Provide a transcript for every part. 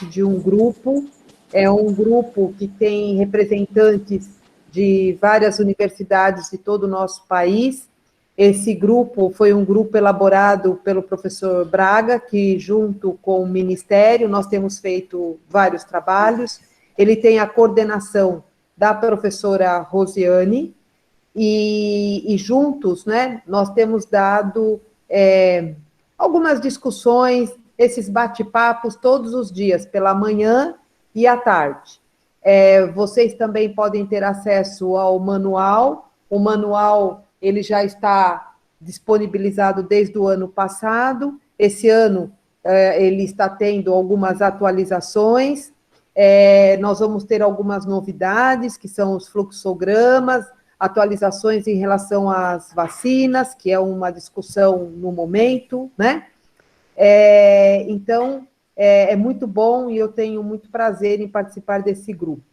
de um grupo, é um grupo que tem representantes de várias universidades de todo o nosso país. Esse grupo foi um grupo elaborado pelo professor Braga, que, junto com o Ministério, nós temos feito vários trabalhos. Ele tem a coordenação da professora Rosiane, e juntos, né, nós temos dado algumas discussões, esses bate-papos todos os dias, pela manhã e à tarde. Vocês também podem ter acesso ao manual. O manual ele já está disponibilizado desde o ano passado. Esse ano ele está tendo algumas atualizações. Nós vamos ter algumas novidades, que são os fluxogramas, atualizações em relação às vacinas, que é uma discussão no momento, né? Então, é muito bom e eu tenho muito prazer em participar desse grupo.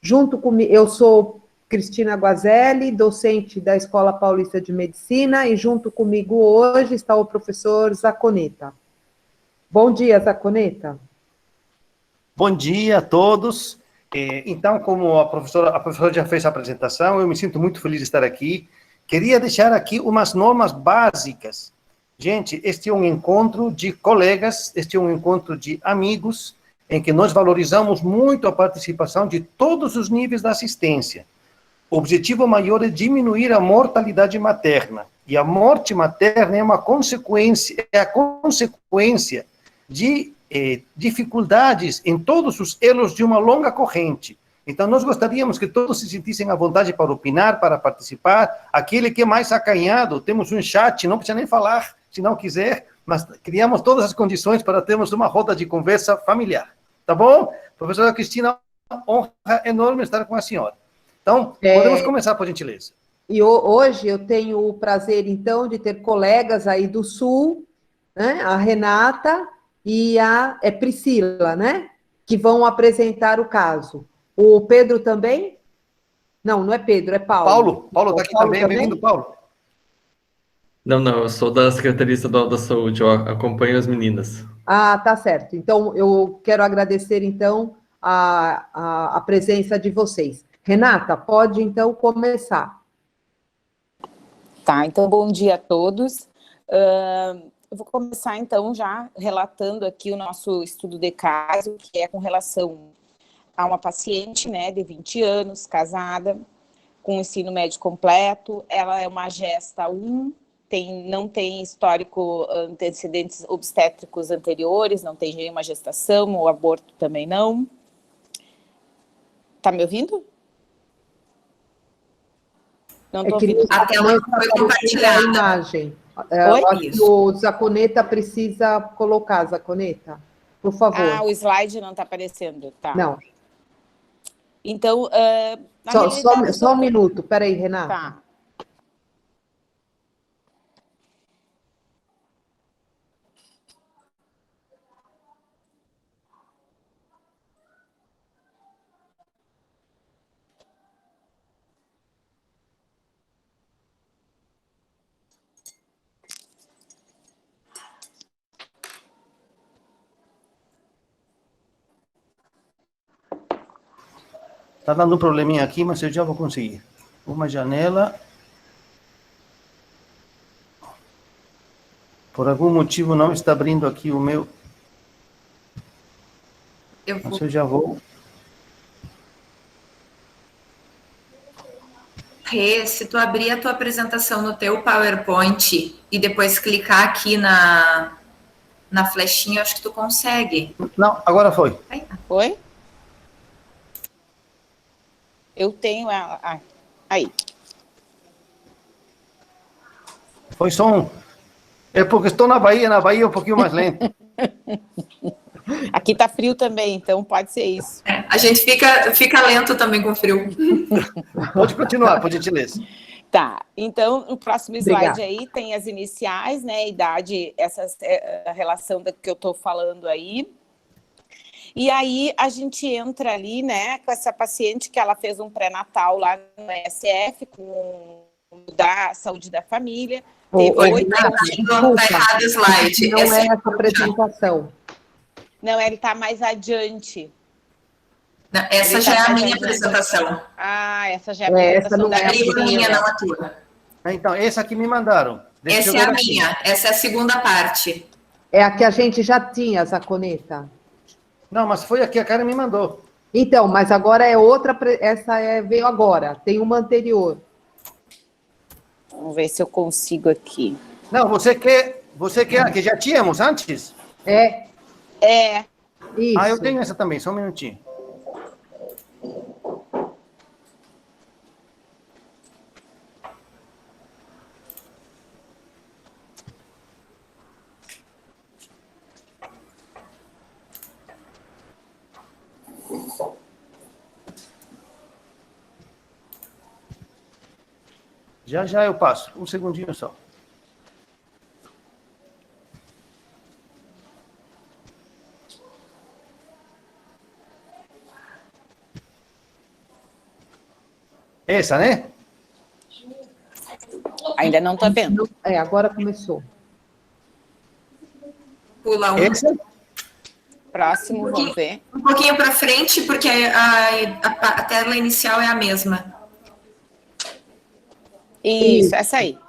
Junto comigo, eu sou Cristina Guazelli, docente da Escola Paulista de Medicina, e junto comigo hoje está o professor Zaconeta. Bom dia, Zaconeta. Bom dia a todos. Então, como a professora já fez a apresentação, eu me sinto muito feliz de estar aqui. Queria deixar aqui umas normas básicas. Gente, este é um encontro de colegas, este é um encontro de amigos, em que nós valorizamos muito a participação de todos os níveis da assistência. O objetivo maior é diminuir a mortalidade materna. E a morte materna é a consequência de dificuldades em todos os elos de uma longa corrente. Então, nós gostaríamos que todos se sentissem à vontade para opinar, para participar. Aquele que é mais acanhado, temos um chat, não precisa nem falar, se não quiser, mas criamos todas as condições para termos uma roda de conversa familiar. Tá bom? Professora Cristina, honra enorme estar com a senhora. Então, podemos começar, por gentileza. E hoje eu tenho o prazer, então, de ter colegas aí do Sul, né? A Renata e a Priscila, né? Que vão apresentar o caso. O Pedro também? Não, não é Pedro, é Paulo. Paulo está aqui também. Bem-vindo, Paulo. Não, eu sou da Secretaria Estadual da Saúde, eu acompanho as meninas. Ah, tá certo. Então, eu quero agradecer, então, a presença de vocês. Renata, pode, então, começar. Tá, então, bom dia a todos. Eu vou começar, então, já relatando aqui o nosso estudo de caso, que é com relação a uma paciente, né, de 20 anos, casada, com ensino médio completo. Ela é uma gesta 1, não tem histórico, antecedentes obstétricos anteriores, não tem nenhuma gestação, o aborto também não. Tá me ouvindo? Não estou ouvindo. A tela foi compartilhada. A imagem. O Zaconeta precisa colocar, Zaconeta, por favor. Ah, o slide não está aparecendo, tá. Não. Então, só um minuto, peraí, Renata. Tá. Está dando um probleminha aqui, mas eu já vou conseguir. Uma janela. Por algum motivo não está abrindo aqui o meu... Mas eu já vou... Rê, se tu abrir a tua apresentação no teu PowerPoint e depois clicar aqui na flechinha, acho que tu consegue. Não, agora foi. Foi? Eu tenho ela... aí. Foi só um... É porque estou na Bahia é um pouquinho mais lento. Aqui tá frio também, então pode ser isso. A gente fica lento também com frio. Pode continuar, por gentileza. Tá, então o próximo slide Obrigada. aí tem as iniciais, né, idade, a relação que eu estou falando aí. E aí a gente entra ali, né, com essa paciente que ela fez um pré-natal lá no ESF, com da saúde da família. Teve 8 Tá errado o slide. Não é essa apresentação. Não, ele está mais adiante. Não, essa já é a minha apresentação. Ah, essa já é a apresentação da minha, não a tua. Então, essa aqui me mandaram. Essa é a minha, essa é a segunda parte. É a que a gente já tinha, Zaconeta. Não, mas foi a que a Karen me mandou. Então, mas agora é outra, veio agora, tem uma anterior. Vamos ver se eu consigo aqui. Não, você quer a que já tínhamos antes? É. Isso. Ah, eu tenho essa também, só um minutinho. Já eu passo. Um segundinho só. Essa, né? Ainda não estou vendo. Agora começou. Pula um. Essa? Próximo, vamos ver. Um pouquinho para frente, porque a tela inicial é a mesma. Isso, essa aí.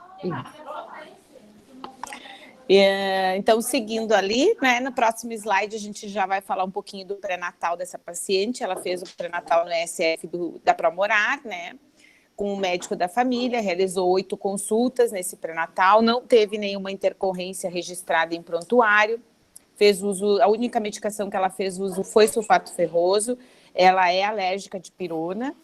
Então, seguindo ali, né, no próximo slide a gente já vai falar um pouquinho do pré-natal dessa paciente. Ela fez o pré-natal no SF da Promorar, né, com o médico da família, realizou 8 consultas nesse pré-natal, não teve nenhuma intercorrência registrada em prontuário, fez uso, a única medicação que ela fez uso foi sulfato ferroso, ela é alérgica de pirona.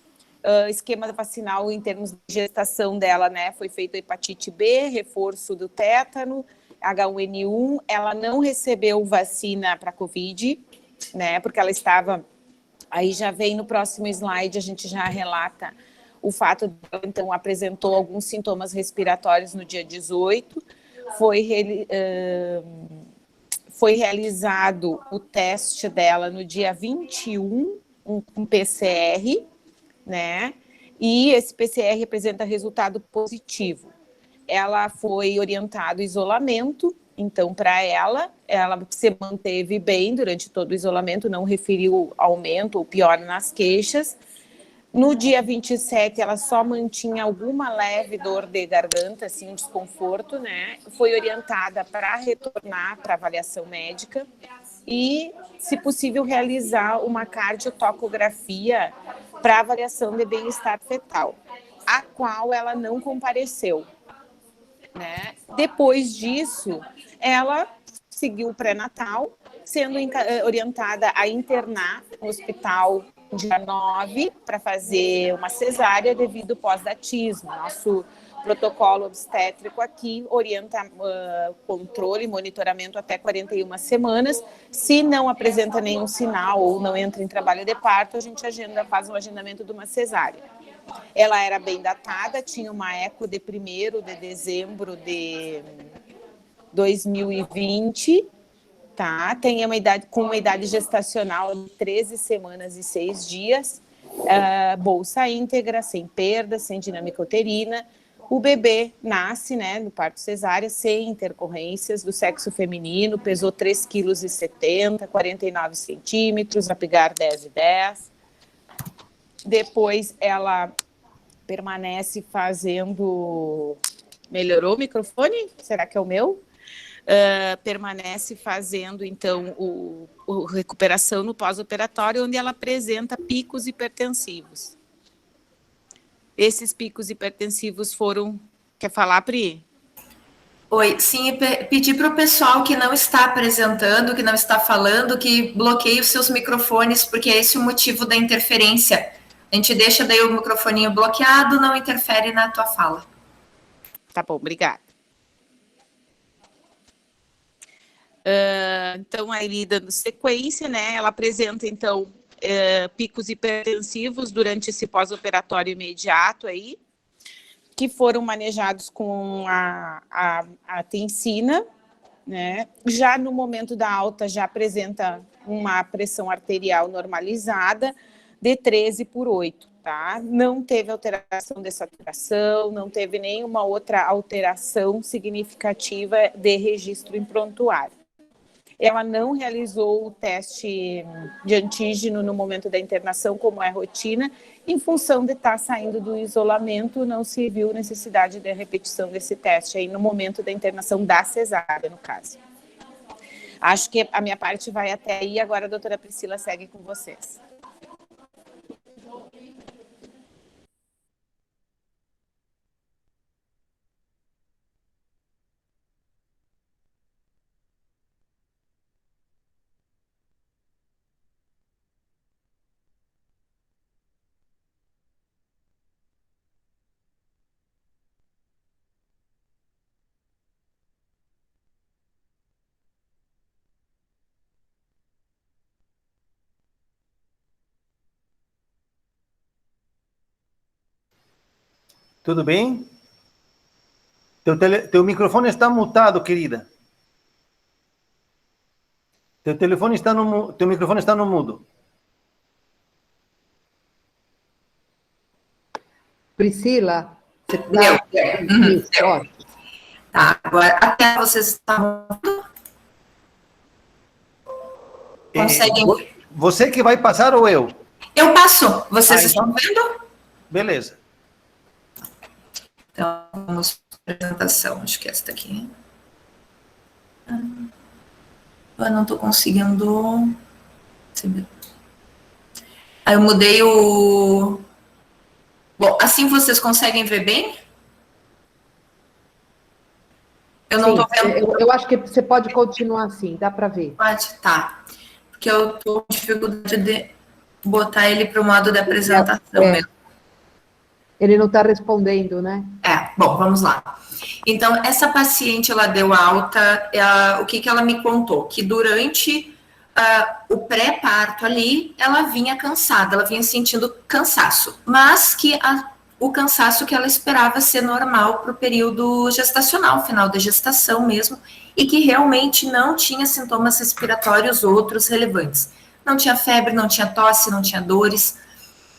Esquema vacinal em termos de gestação dela, né, foi feito hepatite B, reforço do tétano, H1N1, ela não recebeu vacina para Covid, né, porque ela estava, aí já vem no próximo slide, a gente já relata o fato de ela, então, apresentou alguns sintomas respiratórios no dia 18, foi realizado o teste dela no dia 21, um PCR, né? E esse PCR representa resultado positivo. Ela foi orientada ao isolamento, então, para ela se manteve bem durante todo o isolamento, não referiu aumento ou pior nas queixas. No dia 27, ela só mantinha alguma leve dor de garganta, assim, um desconforto, né? Foi orientada para retornar para avaliação médica e, se possível, realizar uma cardiotocografia para avaliação de bem-estar fetal, a qual ela não compareceu, né? Depois disso, ela seguiu o pré-natal, sendo orientada a internar no hospital dia 9 para fazer uma cesárea devido ao pós-datismo. Nosso protocolo obstétrico aqui orienta controle e monitoramento até 41 semanas. Se não apresenta nenhum sinal ou não entra em trabalho de parto, a gente faz um agendamento de uma cesárea. Ela era bem datada, tinha uma eco de 1º de dezembro de 2020, tá? Tem com uma idade gestacional de 13 semanas e 6 dias, bolsa íntegra, sem perda, sem dinâmica uterina. O bebê nasce, né, no parto cesárea, sem intercorrências, do sexo feminino, pesou 3,70 kg, 49 centímetros, Apgar 10,10. Depois ela permanece fazendo... Melhorou o microfone? Será que é o meu? Permanece fazendo, então, o recuperação no pós-operatório, onde ela apresenta picos hipertensivos. Esses picos hipertensivos foram... Quer falar, Pri? Oi, sim, pedir para o pessoal que não está apresentando, que não está falando, que bloqueie os seus microfones, porque é esse o motivo da interferência. A gente deixa daí o microfoninho bloqueado, não interfere na tua fala. Tá bom, obrigada. Então, aí, dando sequência, né, ela apresenta, então, picos hipertensivos durante esse pós-operatório imediato aí, que foram manejados com a tensina, né? Já no momento da alta, já apresenta uma pressão arterial normalizada de 13/8, tá? Não teve alteração de saturação, não teve nenhuma outra alteração significativa de registro em prontuário. ela não realizou o teste de antígeno no momento da internação, como é rotina, em função de estar saindo do isolamento, não se viu necessidade de repetição desse teste aí no momento da internação da cesárea, no caso. Acho que a minha parte vai até aí, agora a doutora Priscila segue com vocês. Tudo bem? Teu microfone está mutado, querida. Teu microfone está no mudo. Priscila, você Deu. Ótimo. Tá, agora até vocês estão... Conseguem... Você que vai passar ou eu? Eu passo. Vocês então... estão vendo? Beleza. Então, vamos para a apresentação. Acho que é esta aqui. Eu não estou conseguindo... Aí eu mudei o... Bom, assim vocês conseguem ver bem? Eu não estou vendo. Eu acho que você pode continuar assim, dá para ver. Pode, tá. Porque eu estou com dificuldade de botar ele para o modo de apresentação mesmo. Ele não está respondendo, né? Bom, vamos lá. Então, essa paciente, ela deu alta, o que ela me contou? Que durante o pré-parto ali, ela vinha cansada, ela vinha sentindo cansaço, mas que o cansaço que ela esperava ser normal para o período gestacional, final da gestação mesmo, e que realmente não tinha sintomas respiratórios outros relevantes. Não tinha febre, não tinha tosse, não tinha dores,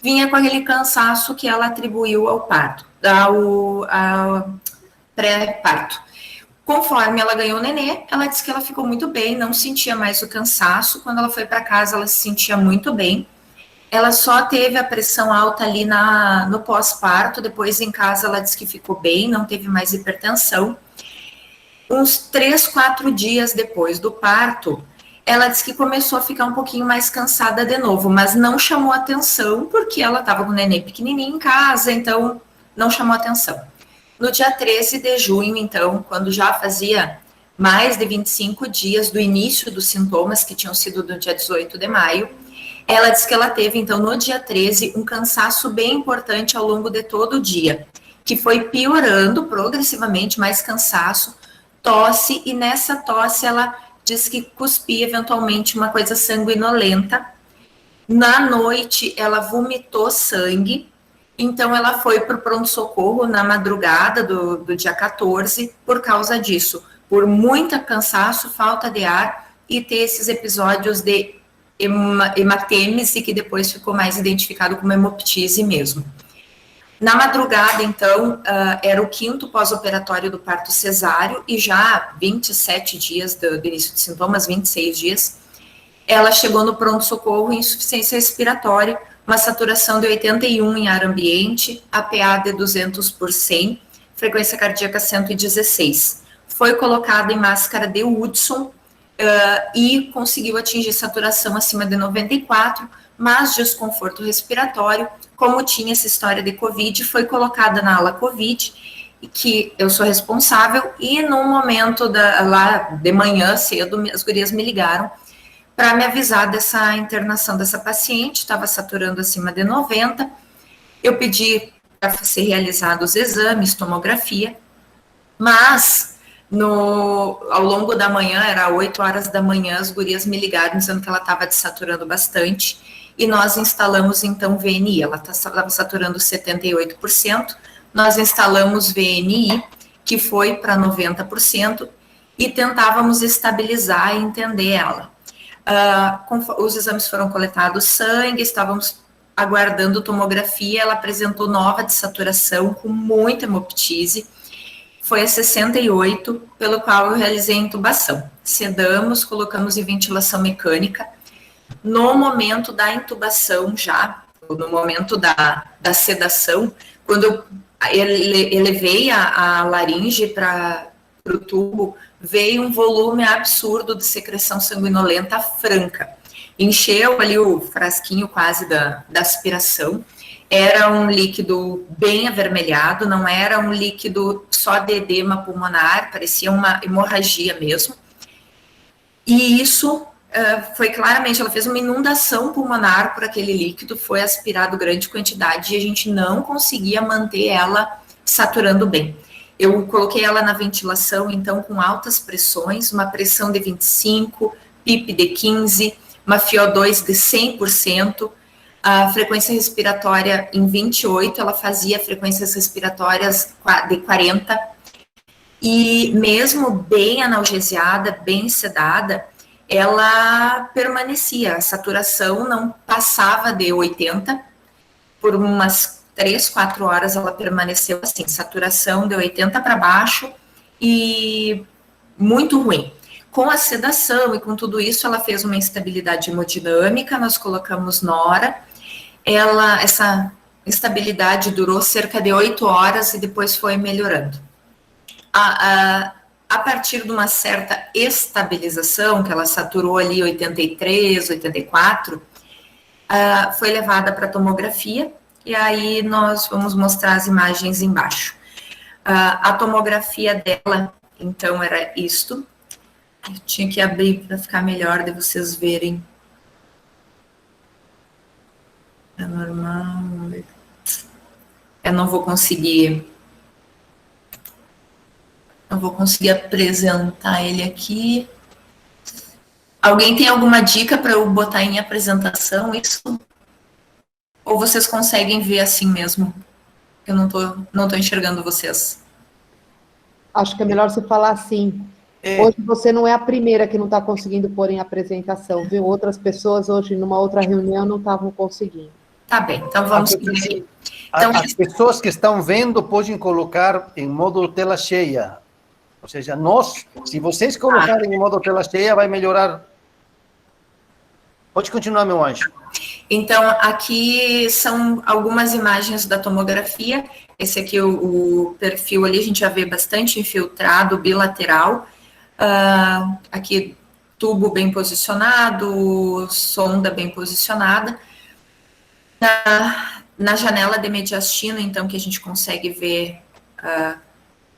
vinha com aquele cansaço que ela atribuiu ao parto, ao pré-parto. Conforme ela ganhou o nenê, ela disse que ela ficou muito bem, não sentia mais o cansaço. Quando ela foi para casa, ela se sentia muito bem. Ela só teve a pressão alta ali no pós-parto, depois em casa ela disse que ficou bem, não teve mais hipertensão. Uns 3, 4 dias depois do parto, ela disse que começou a ficar um pouquinho mais cansada de novo, mas não chamou atenção, porque ela estava com o neném pequenininho em casa, então não chamou atenção. No dia 13 de junho, então, quando já fazia mais de 25 dias do início dos sintomas, que tinham sido no dia 18 de maio, ela disse que ela teve, então, no dia 13, um cansaço bem importante ao longo de todo o dia, que foi piorando progressivamente, mais cansaço, tosse, e nessa tosse ela disse que cuspia eventualmente uma coisa sanguinolenta. Na noite, ela vomitou sangue, então ela foi para o pronto-socorro na madrugada do dia 14, por causa disso, por muito cansaço, falta de ar, e ter esses episódios de hematêmese, que depois ficou mais identificado como hemoptise mesmo. Na madrugada, então, era o 5º pós-operatório do parto cesáreo, e já 27 dias do início de sintomas, 26 dias, ela chegou no pronto-socorro em insuficiência respiratória, uma saturação de 81 em ar ambiente, APA de 200 por 100, frequência cardíaca 116. Foi colocada em máscara de Hudson e conseguiu atingir saturação acima de 94, mas desconforto respiratório. Como tinha essa história de Covid, foi colocada na ala Covid, que eu sou responsável, e no momento lá de manhã cedo, as gurias me ligaram para me avisar dessa internação dessa paciente, estava saturando acima de 90, eu pedi para ser realizados os exames, tomografia, mas ao longo da manhã, era 8 horas da manhã, as gurias me ligaram dizendo que ela estava desaturando bastante, e nós instalamos então VNI, ela estava saturando 78%, nós instalamos VNI, que foi para 90%, e tentávamos estabilizar e entender ela. Os exames foram coletados sangue, estávamos aguardando tomografia, ela apresentou nova dessaturação com muita hemoptise, foi a 68, pelo qual eu realizei a intubação. Sedamos, colocamos em ventilação mecânica. No momento da intubação já, no momento da sedação, quando eu elevei a laringe para o tubo, veio um volume absurdo de secreção sanguinolenta franca. Encheu ali o frasquinho quase da aspiração. Era um líquido bem avermelhado, não era um líquido só de edema pulmonar, parecia uma hemorragia mesmo. E isso foi claramente, ela fez uma inundação pulmonar por aquele líquido, foi aspirado grande quantidade e a gente não conseguia manter ela saturando bem. Eu coloquei ela na ventilação, então, com altas pressões, uma pressão de 25, PIP de 15, uma FiO2 de 100%, a frequência respiratória em 28, ela fazia frequências respiratórias de 40, e mesmo bem analgesiada, bem sedada, ela permanecia, a saturação não passava de 80, por umas 3, 4 horas ela permaneceu assim, saturação de 80 para baixo e muito ruim. Com a sedação e com tudo isso, ela fez uma instabilidade hemodinâmica, nós colocamos nora, essa instabilidade durou cerca de 8 horas e depois foi melhorando. A partir de uma certa estabilização, que ela saturou ali 83, 84, foi levada para tomografia, e aí nós vamos mostrar as imagens embaixo. A tomografia dela, então, era isto. Eu tinha que abrir para ficar melhor de vocês verem. É normal. Eu não vou conseguir apresentar ele aqui. Alguém tem alguma dica para eu botar em apresentação isso? Ou vocês conseguem ver assim mesmo? Eu não tô enxergando vocês. Acho que é melhor você falar assim. Hoje você não é a primeira que não está conseguindo pôr em apresentação, viu? Outras pessoas hoje, numa outra reunião, não estavam conseguindo. Tá bem, então vamos seguir. Então, as pessoas que estão vendo podem colocar em modo tela cheia. Ou seja, se vocês colocarem em modo tela cheia, vai melhorar. Pode continuar, meu anjo. Então, aqui são algumas imagens da tomografia. Esse aqui, o perfil ali, a gente já vê bastante infiltrado, bilateral. Aqui, tubo bem posicionado, sonda bem posicionada. Na janela de mediastino, então, que a gente consegue ver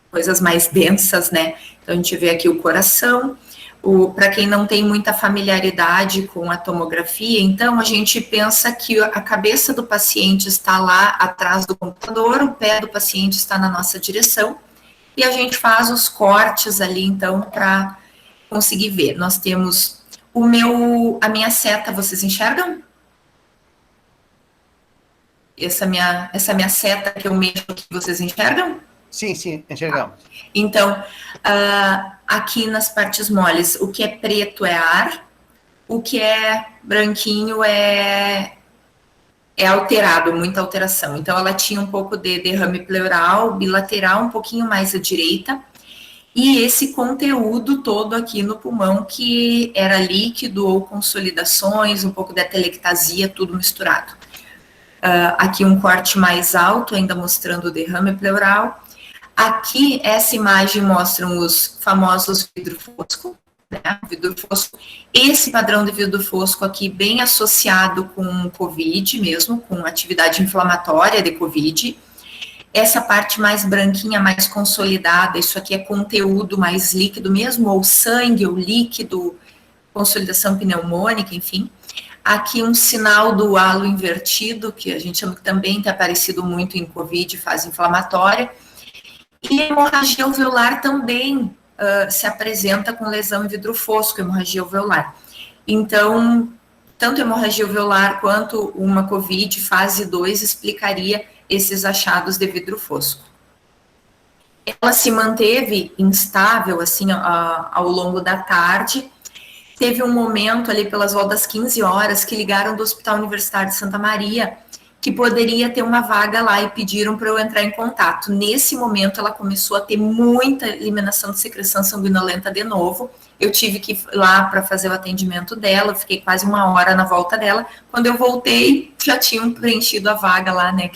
coisas mais densas, né? Então, a gente vê aqui o coração. Para quem não tem muita familiaridade com a tomografia, então, a gente pensa que a cabeça do paciente está lá atrás do computador, o pé do paciente está na nossa direção, e a gente faz os cortes ali, então, para conseguir ver. Nós temos a minha seta, vocês enxergam? Essa minha seta que eu mexo aqui, vocês enxergam? Sim, enxergamos. Então, aqui nas partes moles, o que é preto é ar, o que é branquinho é alterado, muita alteração. Então, ela tinha um pouco de derrame pleural, bilateral, um pouquinho mais à direita, e esse conteúdo todo aqui no pulmão, que era líquido ou consolidações, um pouco de atelectasia, tudo misturado. Aqui um corte mais alto, ainda mostrando o derrame pleural. Aqui, essa imagem mostra os famosos vidro fosco, né? Vidro fosco. Esse padrão de vidro fosco aqui, bem associado com COVID mesmo, com atividade inflamatória de COVID. Essa parte mais branquinha, mais consolidada, isso aqui é conteúdo mais líquido mesmo, ou sangue, ou líquido, consolidação pneumônica, enfim. Aqui um sinal do halo invertido, que a gente chama que também tem aparecido muito em COVID, fase inflamatória. E a hemorragia alveolar também se apresenta com lesão em vidro fosco, hemorragia alveolar. Então, tanto hemorragia alveolar quanto uma COVID fase 2 explicaria esses achados de vidro fosco. Ela se manteve instável, assim, ao longo da tarde. Teve um momento ali pelas voltas das 15 horas que ligaram do Hospital Universitário de Santa Maria que poderia ter uma vaga lá e pediram para eu entrar em contato. Nesse momento, ela começou a ter muita eliminação de secreção sanguinolenta de novo. Eu tive que ir lá para fazer o atendimento dela, fiquei quase 1 hora na volta dela. Quando eu voltei, já tinham preenchido a vaga lá, né,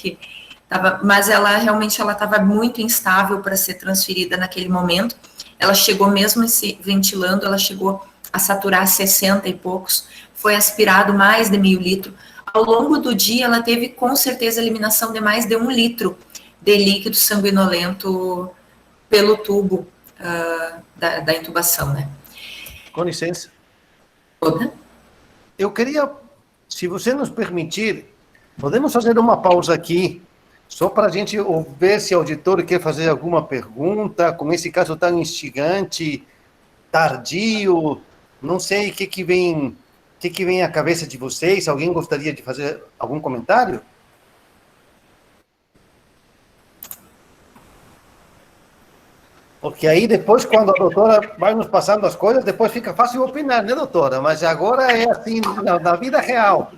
mas ela realmente estava muito instável para ser transferida naquele momento. Ela chegou mesmo se ventilando, ela chegou a saturar 60 e poucos, foi aspirado mais de meio litro. Ao longo do dia, ela teve, com certeza, eliminação de mais de 1 litro de líquido sanguinolento pelo tubo da intubação, né? Com licença. Toda. Eu queria, se você nos permitir, podemos fazer uma pausa aqui, só para a gente ver se o auditor quer fazer alguma pergunta, com esse caso tão instigante, tardio, não sei o que vem à cabeça de vocês. Alguém gostaria de fazer algum comentário? Porque aí depois, quando a doutora vai nos passando as coisas, depois fica fácil opinar, né, doutora? Mas agora é assim, na vida real.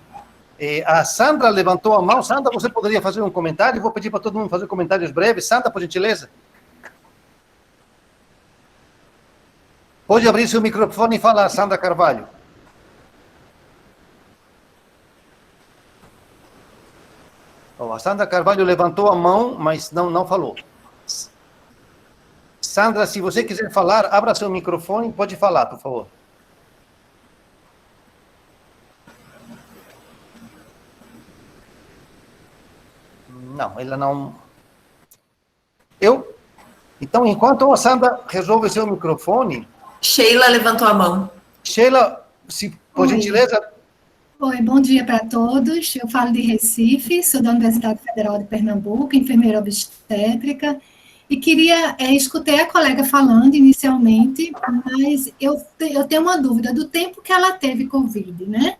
A Sandra levantou a mão. Sandra, você poderia fazer um comentário? Vou pedir para todo mundo fazer comentários breves. Sandra, por gentileza. Pode abrir seu microfone e falar, Sandra Carvalho. A Sandra Carvalho levantou a mão, mas não falou. Sandra, se você quiser falar, abra seu microfone e pode falar, por favor. Não, ela não... Então, enquanto a Sandra resolve seu microfone... Sheila levantou a mão. Sheila, se por gentileza... Oi, bom dia para todos. Eu falo de Recife, sou da Universidade Federal de Pernambuco, enfermeira obstétrica, e queria, escutei a colega falando inicialmente, mas eu tenho uma dúvida do tempo que ela teve Covid, né?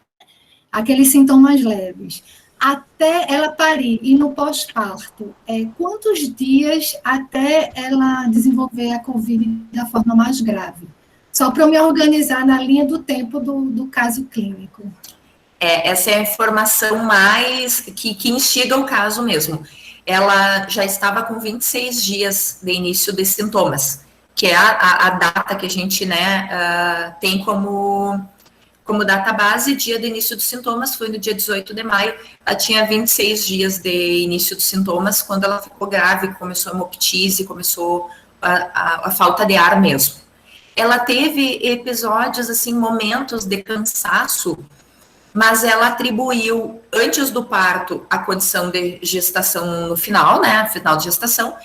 Aqueles sintomas leves. Até ela parir e no pós-parto, quantos dias até ela desenvolver a Covid da forma mais grave? Só para eu me organizar na linha do tempo do caso clínico. Essa é a informação mais que instiga o caso mesmo. Ela já estava com 26 dias de início de sintomas, que é a data que a gente, né, tem como data base, dia de início dos sintomas, foi no dia 18 de maio, ela tinha 26 dias de início dos sintomas, quando ela ficou grave, começou a hemoptise, começou a falta de ar mesmo. Ela teve episódios, assim, momentos de cansaço, mas ela atribuiu, antes do parto, a condição de gestação no final, né, final de gestação,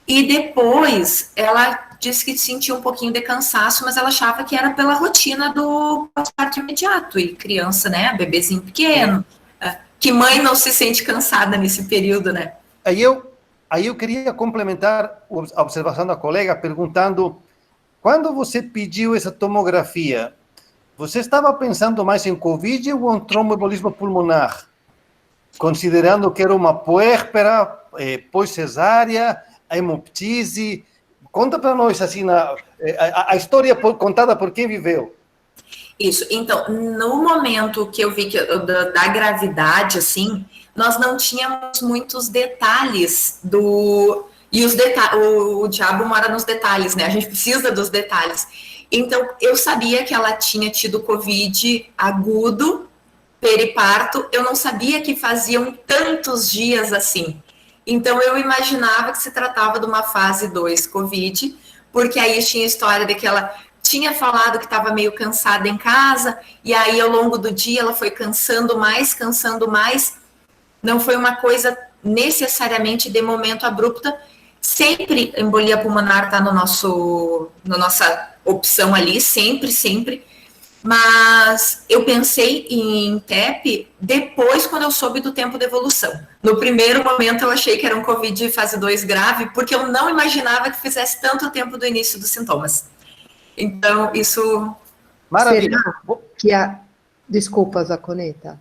e depois ela disse que sentia um pouquinho de cansaço, mas ela achava que era pela rotina do pós-parto imediato, e criança, né, bebezinho pequeno, que mãe não se sente cansada nesse período, né? Aí eu queria complementar a observação da colega perguntando, quando você pediu essa tomografia, você estava pensando mais em Covid ou em tromboembolismo pulmonar? Considerando que era uma puérpera, pós-cesárea, a hemoptise. Conta para nós, assim, a história contada por quem viveu. Isso. Então, no momento que eu vi da gravidade, assim, nós não tínhamos muitos detalhes E o diabo mora nos detalhes, né? A gente precisa dos detalhes. Então, eu sabia que ela tinha tido Covid agudo, periparto, eu não sabia que faziam tantos dias assim. Então, eu imaginava que se tratava de uma fase 2 Covid, porque aí tinha a história de que ela tinha falado que estava meio cansada em casa, e aí, ao longo do dia, ela foi cansando mais. Não foi uma coisa necessariamente de momento abrupta. Sempre embolia pulmonar está na nossa opção ali, sempre. Mas eu pensei em TEP depois, quando eu soube do tempo de evolução. No primeiro momento, eu achei que era um Covid fase 2 grave, porque eu não imaginava que fizesse tanto tempo do início dos sintomas. Então, isso... Maravilha. Desculpa, Zaconeta.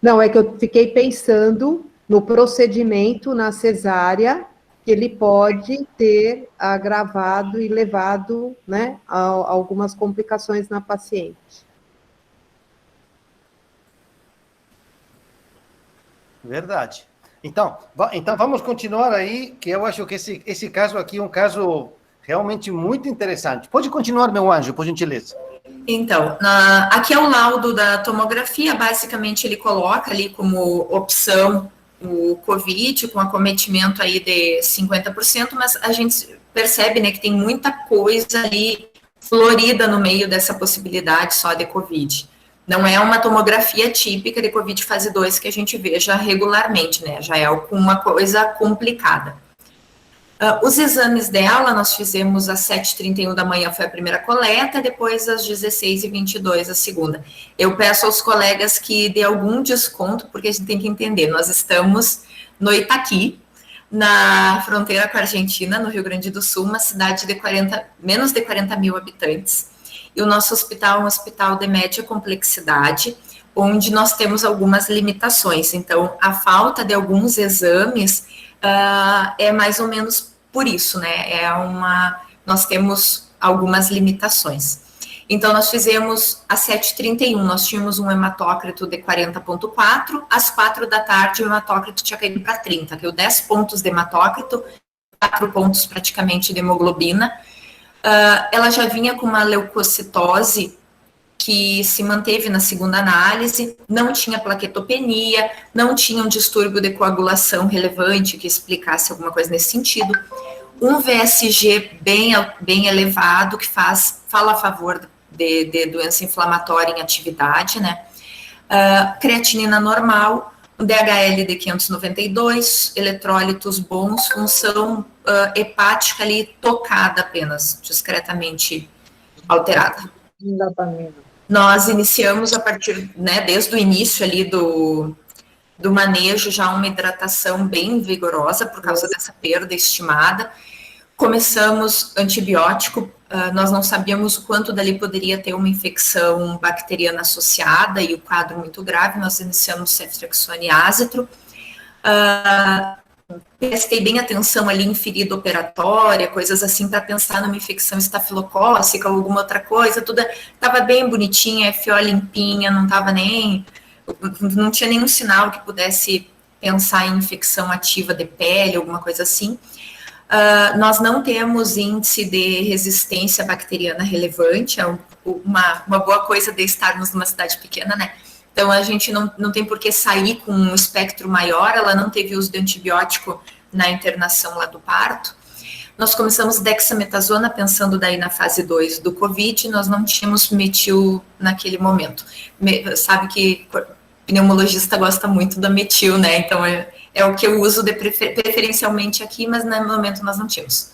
Não, é que eu fiquei pensando no procedimento na cesárea, que ele pode ter agravado e levado, né, a algumas complicações na paciente. Verdade. Então vamos continuar aí, que eu acho que esse caso aqui é um caso realmente muito interessante. Pode continuar, meu anjo, por gentileza. Então, aqui é o laudo da tomografia, basicamente ele coloca ali como opção o COVID, com acometimento aí de 50%, mas a gente percebe, né, que tem muita coisa ali florida no meio dessa possibilidade só de COVID. Não é uma tomografia típica de COVID fase 2 que a gente veja regularmente, né, já é alguma coisa complicada. Os exames dela, nós fizemos às 7h31 da manhã, foi a primeira coleta, depois às 16h22 a segunda. Eu peço aos colegas que dê algum desconto, porque a gente tem que entender, nós estamos no Itaqui, na fronteira com a Argentina, no Rio Grande do Sul, uma cidade de menos de 40 mil habitantes, e o nosso hospital é um hospital de média complexidade, onde nós temos algumas limitações. Então, a falta de alguns exames é mais ou menos por isso, né? Nós temos algumas limitações. Então, nós fizemos às 7h31, nós tínhamos um hematócrito de 40,4, às 4 da tarde o hematócrito tinha caído para 30, que é 10 pontos de hematócrito, 4 pontos praticamente de hemoglobina. Ela já vinha com uma leucocitose que se manteve na segunda análise, não tinha plaquetopenia, não tinha um distúrbio de coagulação relevante que explicasse alguma coisa nesse sentido, um VSG bem elevado, que fala a favor de doença inflamatória em atividade, né? Creatinina normal, um DHL de 592, eletrólitos bons, função hepática ali tocada apenas, discretamente alterada. Nós iniciamos a partir, né, desde o início ali do manejo, já uma hidratação bem vigorosa por causa dessa perda estimada. Começamos antibiótico, nós não sabíamos o quanto dali poderia ter uma infecção bacteriana associada e o quadro muito grave, nós iniciamos ceftriaxone e ácitro. Prestei bem atenção ali em ferida operatória, coisas assim, para pensar numa infecção estafilocócica ou alguma outra coisa, tudo estava bem bonitinha, FO limpinha, não tinha nenhum sinal que pudesse pensar em infecção ativa de pele, alguma coisa assim. Nós não temos índice de resistência bacteriana relevante, é uma boa coisa de estarmos numa cidade pequena, né? Então, a gente não tem por que sair com um espectro maior, ela não teve uso de antibiótico na internação lá do parto. Nós começamos dexametasona, pensando daí na fase 2 do COVID, nós não tínhamos metil naquele momento. Sabe que pneumologista gosta muito da metil, né? Então, é o que eu uso preferencialmente aqui, mas no momento nós não tínhamos.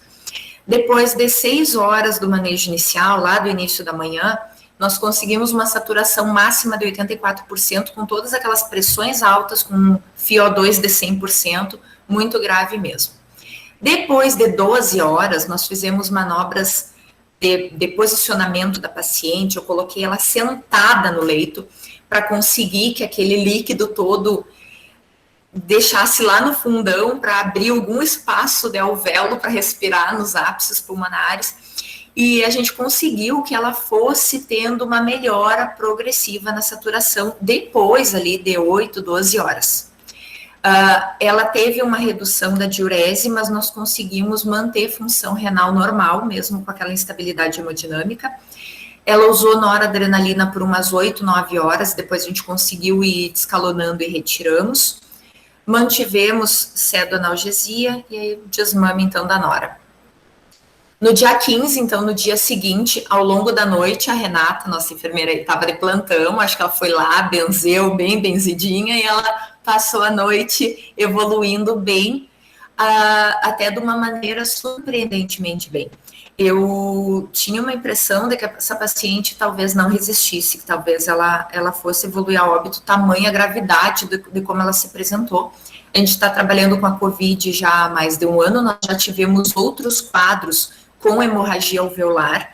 Depois de 6 horas do manejo inicial, lá do início da manhã, nós conseguimos uma saturação máxima de 84%, com todas aquelas pressões altas, com FiO2 de 100%, muito grave mesmo. Depois de 12 horas, nós fizemos manobras de posicionamento da paciente, eu coloquei ela sentada no leito, para conseguir que aquele líquido todo deixasse lá no fundão, para abrir algum espaço de alvéolo para respirar nos ápices pulmonares, e a gente conseguiu que ela fosse tendo uma melhora progressiva na saturação depois ali de 8, 12 horas. Ela teve uma redução da diurese, mas nós conseguimos manter função renal normal, mesmo com aquela instabilidade hemodinâmica. Ela usou noradrenalina por umas 8, 9 horas, depois a gente conseguiu ir descalonando e retiramos. Mantivemos pseudoanalgesia e aí o desmame, então, da nora. No dia 15, então, no dia seguinte, ao longo da noite, a Renata, nossa enfermeira, estava de plantão, acho que ela foi lá, benzeu, bem benzidinha, e ela passou a noite evoluindo bem, até de uma maneira surpreendentemente bem. Eu tinha uma impressão de que essa paciente talvez não resistisse, que talvez ela fosse evoluir a óbito, tamanha a gravidade de como ela se apresentou. A gente está trabalhando com a COVID já há mais de um ano, nós já tivemos outros quadros com hemorragia alveolar,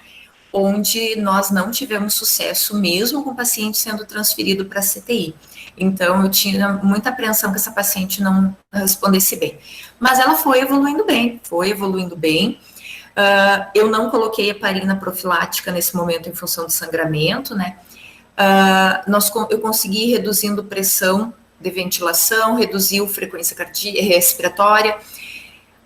onde nós não tivemos sucesso, mesmo com o paciente sendo transferido para a CTI. Então, eu tinha muita apreensão que essa paciente não respondesse bem. Mas ela foi evoluindo bem, eu não coloquei heparina profilática nesse momento em função do sangramento, né? Eu consegui ir reduzindo pressão de ventilação, reduziu frequência respiratória,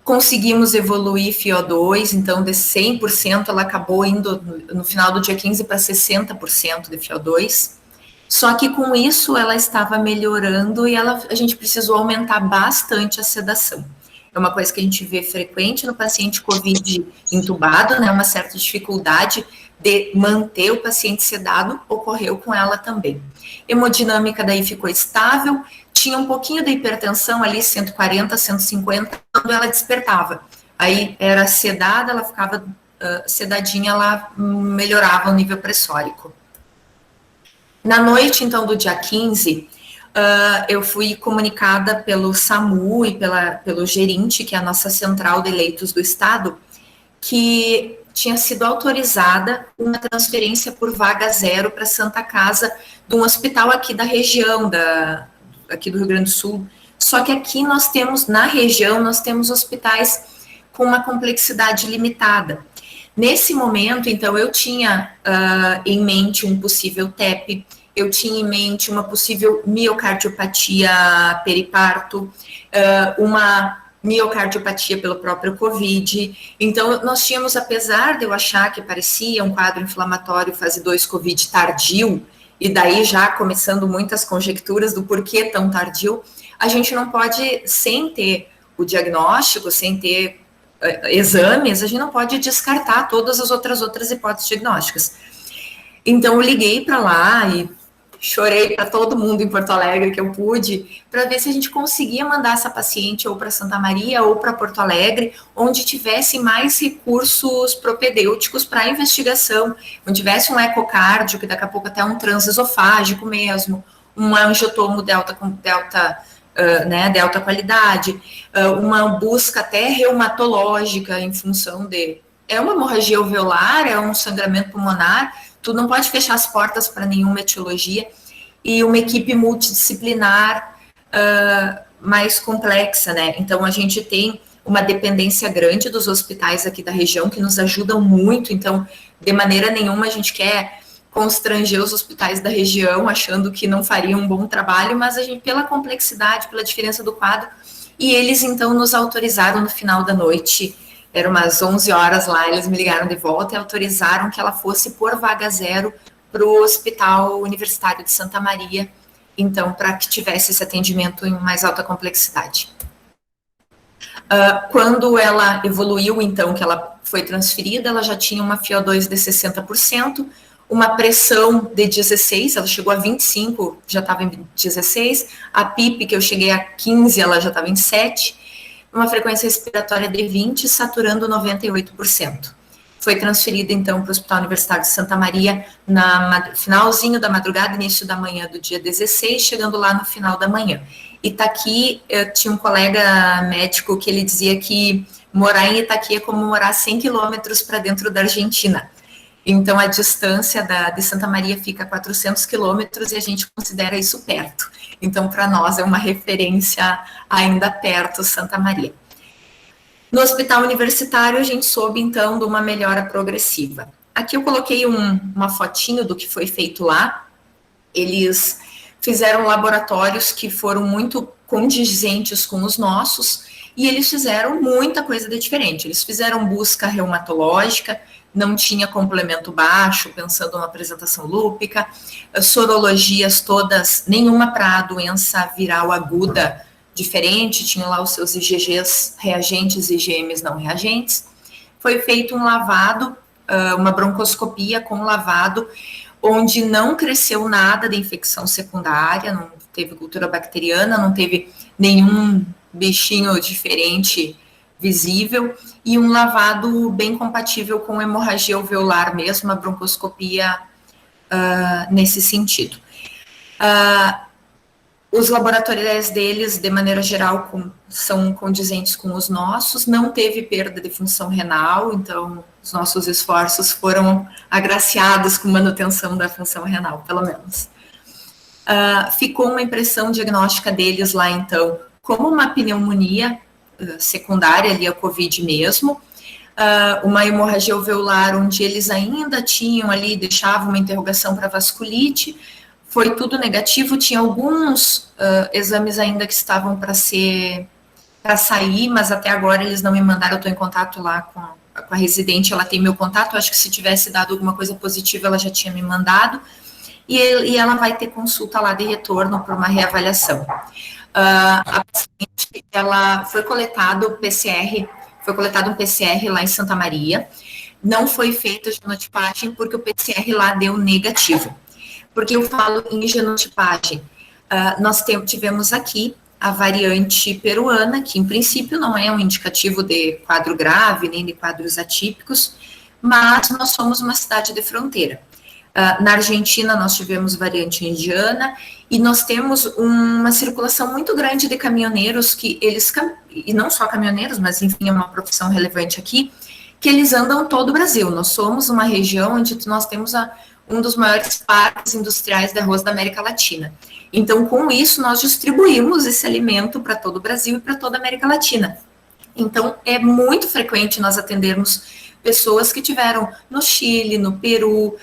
conseguimos evoluir FiO2, então de 100% ela acabou indo no final do dia 15 para 60% de FiO2, só que com isso ela estava melhorando e a gente precisou aumentar bastante a sedação. É uma coisa que a gente vê frequente no paciente COVID intubado, né, uma certa dificuldade de manter o paciente sedado, ocorreu com ela também. Hemodinâmica daí ficou estável, tinha um pouquinho de hipertensão ali, 140, 150, quando ela despertava. Aí era sedada, ela ficava sedadinha, ela melhorava o nível pressórico. Na noite, então, do dia 15, eu fui comunicada pelo SAMU e pelo gerente, que é a nossa central de leitos do estado, que tinha sido autorizada uma transferência por vaga zero para Santa Casa, de um hospital aqui da região, aqui do Rio Grande do Sul. Só que aqui nós temos, na região, nós temos hospitais com uma complexidade limitada. Nesse momento, então, eu tinha em mente um possível TEP, eu tinha em mente uma possível miocardiopatia periparto, uma miocardiopatia pelo próprio COVID. Então, nós tínhamos, apesar de eu achar que parecia um quadro inflamatório fase 2 COVID tardio, e daí já começando muitas conjecturas do porquê tão tardio, a gente não pode, sem ter o diagnóstico, sem ter exames, a gente não pode descartar todas as outras hipóteses diagnósticas. Então, eu liguei para lá e chorei para todo mundo em Porto Alegre que eu pude, para ver se a gente conseguia mandar essa paciente ou para Santa Maria ou para Porto Alegre, onde tivesse mais recursos propedêuticos para investigação, onde tivesse um ecocardio, que daqui a pouco até um transesofágico mesmo, um angiotomo de alta qualidade, uma busca até reumatológica em função de... É uma hemorragia alveolar, é um sangramento pulmonar, tu não pode fechar as portas para nenhuma etiologia, e uma equipe multidisciplinar mais complexa, né? Então, a gente tem uma dependência grande dos hospitais aqui da região, que nos ajudam muito, então, de maneira nenhuma a gente quer constranger os hospitais da região, achando que não fariam um bom trabalho, mas a gente, pela complexidade, pela diferença do quadro, e eles, então, nos autorizaram no final da noite, eram umas 11 horas lá, eles me ligaram de volta e autorizaram que ela fosse por vaga zero para o Hospital Universitário de Santa Maria, então, para que tivesse esse atendimento em mais alta complexidade. Quando ela evoluiu, então, que ela foi transferida, ela já tinha uma FiO2 de 60%, uma pressão de 16, ela chegou a 25, já estava em 16, a PIP, que eu cheguei a 15, ela já estava em 7, uma frequência respiratória de 20, saturando 98%. Foi transferida, então, para o Hospital Universitário de Santa Maria, finalzinho da madrugada, início da manhã do dia 16, chegando lá no final da manhã. Itaqui, eu tinha um colega médico que ele dizia que morar em Itaqui é como morar 100 quilômetros para dentro da Argentina. Então, a distância de Santa Maria fica a 400 quilômetros e a gente considera isso perto. Então, para nós, é uma referência ainda perto, Santa Maria. No hospital universitário, a gente soube, então, de uma melhora progressiva. Aqui eu coloquei uma fotinho do que foi feito lá. Eles fizeram laboratórios que foram muito condizentes com os nossos e eles fizeram muita coisa de diferente. Eles fizeram busca reumatológica, não tinha complemento baixo, pensando numa apresentação lúpica, sorologias todas, nenhuma para doença viral aguda diferente, tinha lá os seus IgGs reagentes e IgMs não reagentes. Foi feito um lavado, uma broncoscopia com lavado, onde não cresceu nada de infecção secundária, não teve cultura bacteriana, não teve nenhum bichinho diferente visível, e um lavado bem compatível com hemorragia alveolar mesmo, uma broncoscopia nesse sentido. Os laboratórios deles, de maneira geral, são condizentes com os nossos, não teve perda de função renal, então os nossos esforços foram agraciados com manutenção da função renal, pelo menos. Ficou uma impressão diagnóstica deles lá, então, como uma pneumonia secundária, ali a COVID mesmo, uma hemorragia alveolar, onde eles ainda tinham ali, deixavam uma interrogação para vasculite, foi tudo negativo, tinha alguns exames ainda que estavam para sair, mas até agora eles não me mandaram, eu estou em contato lá com a residente, ela tem meu contato, acho que se tivesse dado alguma coisa positiva, ela já tinha me mandado, e ela vai ter consulta lá de retorno para uma reavaliação. A paciente, ela foi coletado um PCR lá em Santa Maria, não foi feita a genotipagem porque o PCR lá deu negativo. Porque eu falo em genotipagem, nós tivemos aqui a variante peruana, que em princípio não é um indicativo de quadro grave, nem de quadros atípicos, mas nós somos uma cidade de fronteira. Na Argentina, nós tivemos variante indiana, e nós temos uma circulação muito grande de caminhoneiros, e não só caminhoneiros, mas enfim, é uma profissão relevante aqui, que eles andam todo o Brasil. Nós somos uma região onde nós temos um dos maiores parques industriais de arroz da América Latina. Então, com isso, nós distribuímos esse alimento para todo o Brasil e para toda a América Latina. Então, é muito frequente nós atendermos pessoas que tiveram no Chile, no Peru,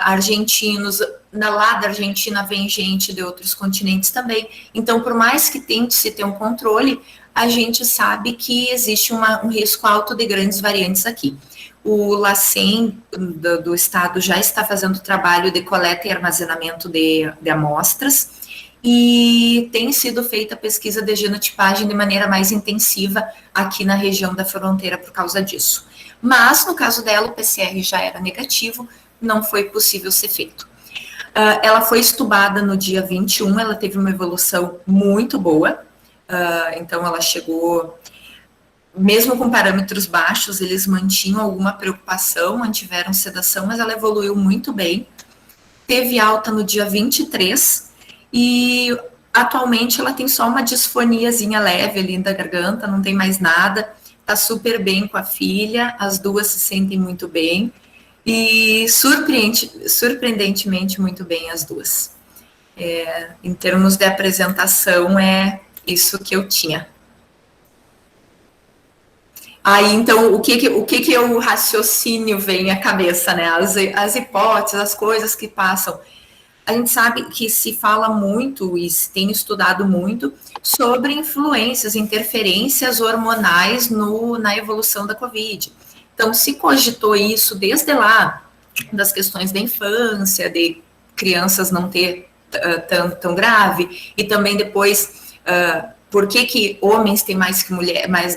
argentinos, lá da Argentina vem gente de outros continentes também. Então, por mais que tente-se ter um controle, a gente sabe que existe um risco alto de grandes variantes aqui. O LACEN do estado já está fazendo trabalho de coleta e armazenamento de amostras, e tem sido feita pesquisa de genotipagem de maneira mais intensiva aqui na região da fronteira por causa disso. Mas, no caso dela, o PCR já era negativo, não foi possível ser feito. Ela foi estubada no dia 21, ela teve uma evolução muito boa, então ela chegou, mesmo com parâmetros baixos, eles mantinham alguma preocupação, mantiveram sedação, mas ela evoluiu muito bem, teve alta no dia 23, e atualmente ela tem só uma disfoniazinha leve ali da garganta, não tem mais nada, tá super bem com a filha, as duas se sentem muito bem, e surpreendentemente muito bem as duas. Em termos de apresentação, é isso que eu tinha. Aí, então, o que o raciocínio vem à cabeça, né? As hipóteses, as coisas que passam. A gente sabe que se fala muito e se tem estudado muito sobre influências, interferências hormonais na evolução da COVID. Então, se cogitou isso desde lá, das questões da infância, de crianças não ter tão grave, e também depois, por que homens têm mais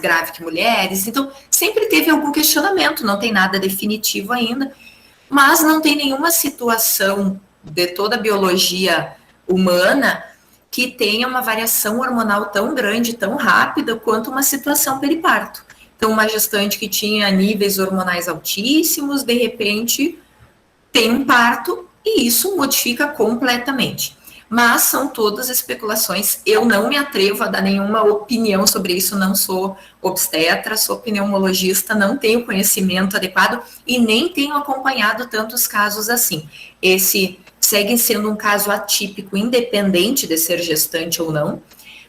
grave que mulheres. Então, sempre teve algum questionamento, não tem nada definitivo ainda, mas não tem nenhuma situação de toda a biologia humana que tenha uma variação hormonal tão grande, tão rápida, quanto uma situação periparto. Então, uma gestante que tinha níveis hormonais altíssimos, de repente, tem um parto, e isso modifica completamente. Mas são todas especulações, eu não me atrevo a dar nenhuma opinião sobre isso, não sou obstetra, sou pneumologista, não tenho conhecimento adequado, e nem tenho acompanhado tantos casos assim. Esse segue sendo um caso atípico, independente de ser gestante ou não,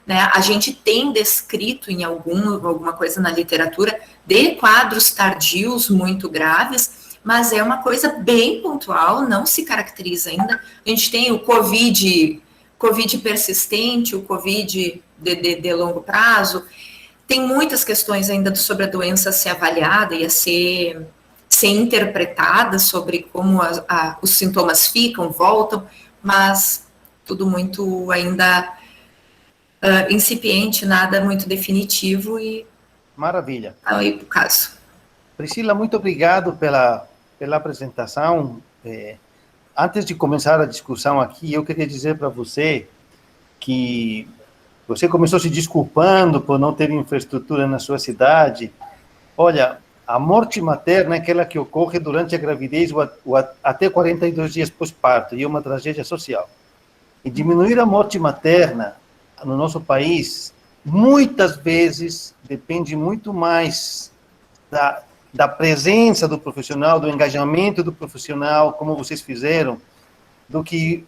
né? A gente tem descrito em alguma coisa na literatura de quadros tardios muito graves, mas é uma coisa bem pontual, não se caracteriza ainda. A gente tem o COVID persistente, o COVID de longo prazo, tem muitas questões ainda sobre a doença a ser avaliada e a ser interpretada sobre como os sintomas ficam, voltam, mas tudo muito ainda incipiente, nada muito definitivo. E maravilha. Aí para o caso. Priscila, muito obrigado pela apresentação. Antes de começar a discussão aqui, eu queria dizer para você que você começou se desculpando por não ter infraestrutura na sua cidade. Olha, a morte materna é aquela que ocorre durante a gravidez ou até 42 dias pós-parto, e é uma tragédia social. E diminuir a morte materna no nosso país, muitas vezes, depende muito mais da presença do profissional, do engajamento do profissional, como vocês fizeram, do que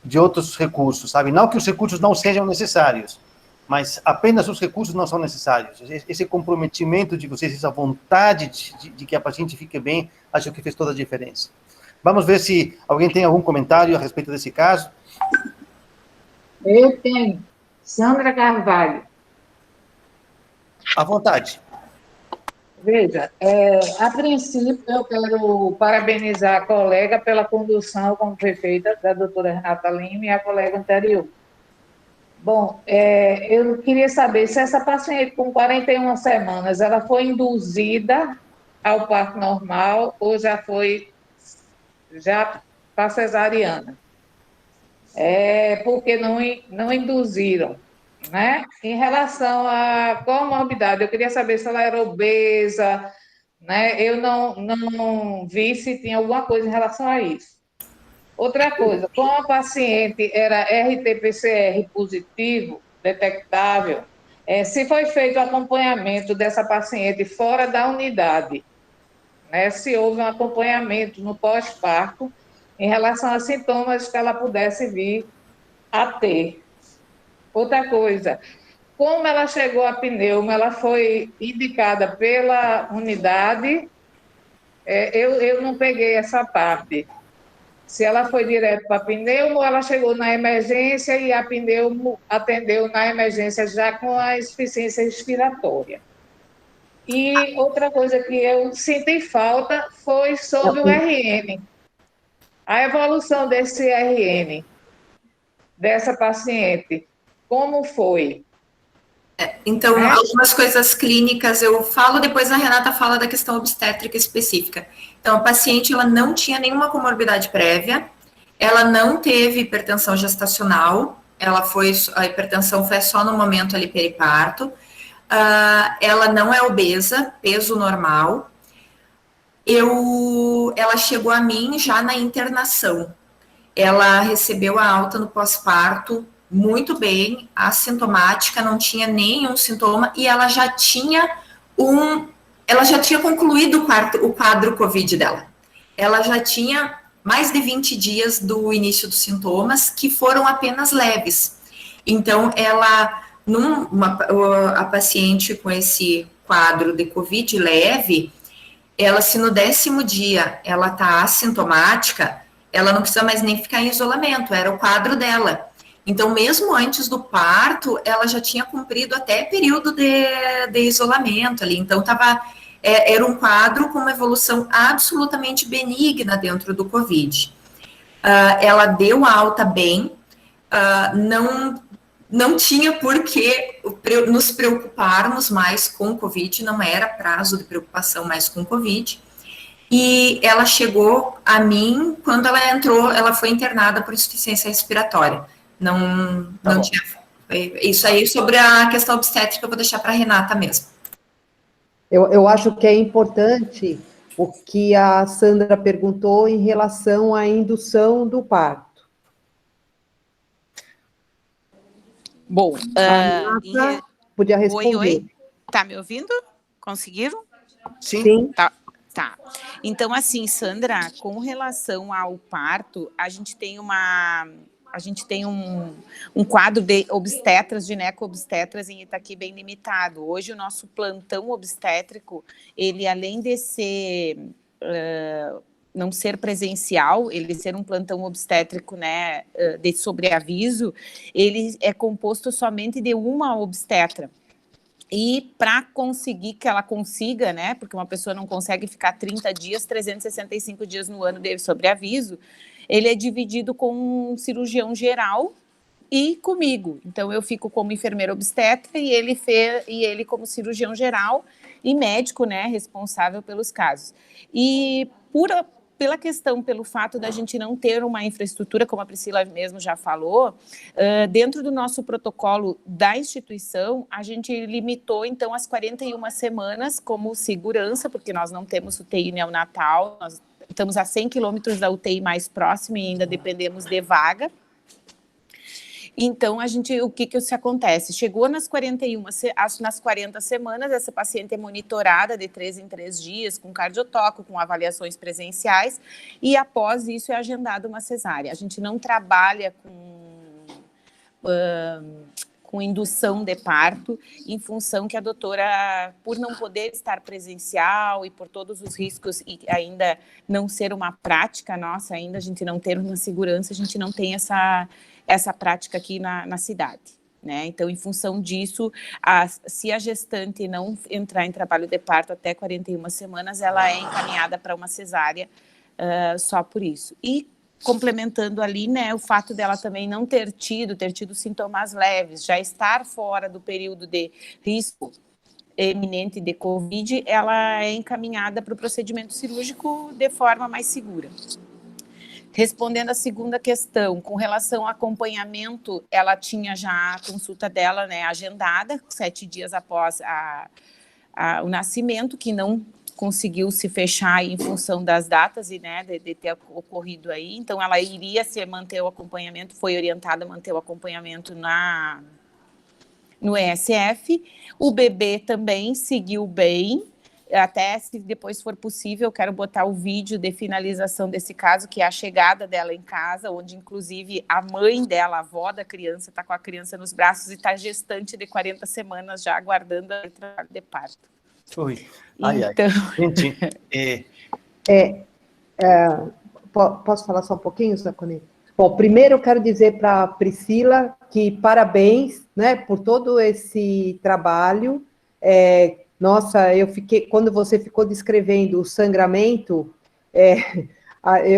de outros recursos, sabe? Não que os recursos não sejam necessários, mas apenas os recursos não são necessários. Esse comprometimento de vocês, essa vontade de que a paciente fique bem, acho que fez toda a diferença. Vamos ver se alguém tem algum comentário a respeito desse caso. Eu tenho. Sandra Carvalho. À vontade. Veja, a princípio eu quero parabenizar a colega pela condução como prefeita, da doutora Renata Lima, e a colega anterior. Bom, eu queria saber se essa paciente com 41 semanas, ela foi induzida ao parto normal ou já para cesariana? Porque não induziram, né? Em relação à comorbidade, eu queria saber se ela era obesa, né? Eu não vi se tinha alguma coisa em relação a isso. Outra coisa, como a paciente era RT-PCR positivo, detectável, se foi feito o acompanhamento dessa paciente fora da unidade, né? Se houve um acompanhamento no pós-parto em relação a sintomas que ela pudesse vir a ter. Outra coisa, como ela chegou a pneuma, ela foi indicada pela unidade, eu não peguei essa parte. Se ela foi direto para a pneumo, ou ela chegou na emergência e a pneumo atendeu na emergência já com a insuficiência respiratória. E outra coisa que eu senti falta foi sobre o RN. A evolução desse RN, dessa paciente, como foi? Então, algumas coisas clínicas eu falo, depois a Renata fala da questão obstétrica específica. Então, a paciente, ela não tinha nenhuma comorbidade prévia, ela não teve hipertensão gestacional, a hipertensão foi só no momento ali periparto, ela não é obesa, peso normal, ela chegou a mim já na internação, ela recebeu a alta no pós-parto muito bem, assintomática, não tinha nenhum sintoma, e ela já tinha concluído o quadro COVID dela. Ela já tinha mais de 20 dias do início dos sintomas, que foram apenas leves. Então, a paciente com esse quadro de COVID leve, se no 10º dia ela está assintomática, ela não precisa mais nem ficar em isolamento, era o quadro dela. Então, mesmo antes do parto, ela já tinha cumprido até período de isolamento ali. Então, era um quadro com uma evolução absolutamente benigna dentro do COVID. Ela deu alta bem, não tinha por que nos preocuparmos mais com o COVID, não era prazo de preocupação mais com o COVID. E ela chegou a mim, quando ela foi internada por insuficiência respiratória. Não tinha. Isso aí, sobre a questão obstétrica, eu vou deixar para a Renata mesmo. Eu acho que é importante o que a Sandra perguntou em relação à indução do parto. Bom, podia responder. Oi. Tá me ouvindo? Conseguiram? Sim. Tá. Então, assim, Sandra, com relação ao parto, a gente tem um quadro de obstetras, gineco-obstetras em Itaqui bem limitado. Hoje o nosso plantão obstétrico, ele além de ser não ser presencial, ele ser um plantão obstétrico, né, de sobreaviso, ele é composto somente de uma obstetra. E para conseguir que ela consiga, né, porque uma pessoa não consegue ficar 30 dias, 365 dias no ano de sobreaviso, ele é dividido com um cirurgião geral e comigo. Então, eu fico como enfermeira obstetra e ele como cirurgião geral e médico, né, responsável pelos casos. E pelo fato da gente não ter uma infraestrutura, como a Priscila mesmo já falou, dentro do nosso protocolo da instituição, a gente limitou, então, as 41 semanas como segurança, porque nós não temos UTI neonatal, nós estamos a 100 quilômetros da UTI mais próxima e ainda dependemos de vaga. Então, o que acontece? Chegou nas 40 semanas, essa paciente é monitorada de 3 em 3 dias, com cardiotoco, com avaliações presenciais, e após isso é agendada uma cesárea. A gente não trabalha com indução de parto, em função que a doutora, por não poder estar presencial e por todos os riscos e ainda não ser uma prática nossa, ainda a gente não ter uma segurança, a gente não tem essa prática aqui na cidade. Né? Então, em função disso, se a gestante não entrar em trabalho de parto até 41 semanas, ela é encaminhada para uma cesárea só por isso. E, complementando ali, né, o fato dela também não ter tido sintomas leves, já estar fora do período de risco eminente de Covid, ela é encaminhada para o procedimento cirúrgico de forma mais segura. Respondendo à segunda questão, com relação ao acompanhamento, ela tinha já a consulta dela, né, agendada, 7 dias após o nascimento, que não conseguiu se fechar em função das datas e, né, de ter ocorrido aí. Então, ela iria manter o acompanhamento, foi orientada a manter o acompanhamento no ESF. O bebê também seguiu bem. Até, se depois for possível, eu quero botar o vídeo de finalização desse caso, que é a chegada dela em casa, onde, inclusive, a mãe dela, a avó da criança, está com a criança nos braços e está gestante de 40 semanas já aguardando o trabalho de parto. Oi. Então... Gente, posso falar só um pouquinho, Zaconi? Bom, primeiro eu quero dizer para a Priscila que parabéns, né, por todo esse trabalho. Nossa, eu fiquei, quando você ficou descrevendo o sangramento,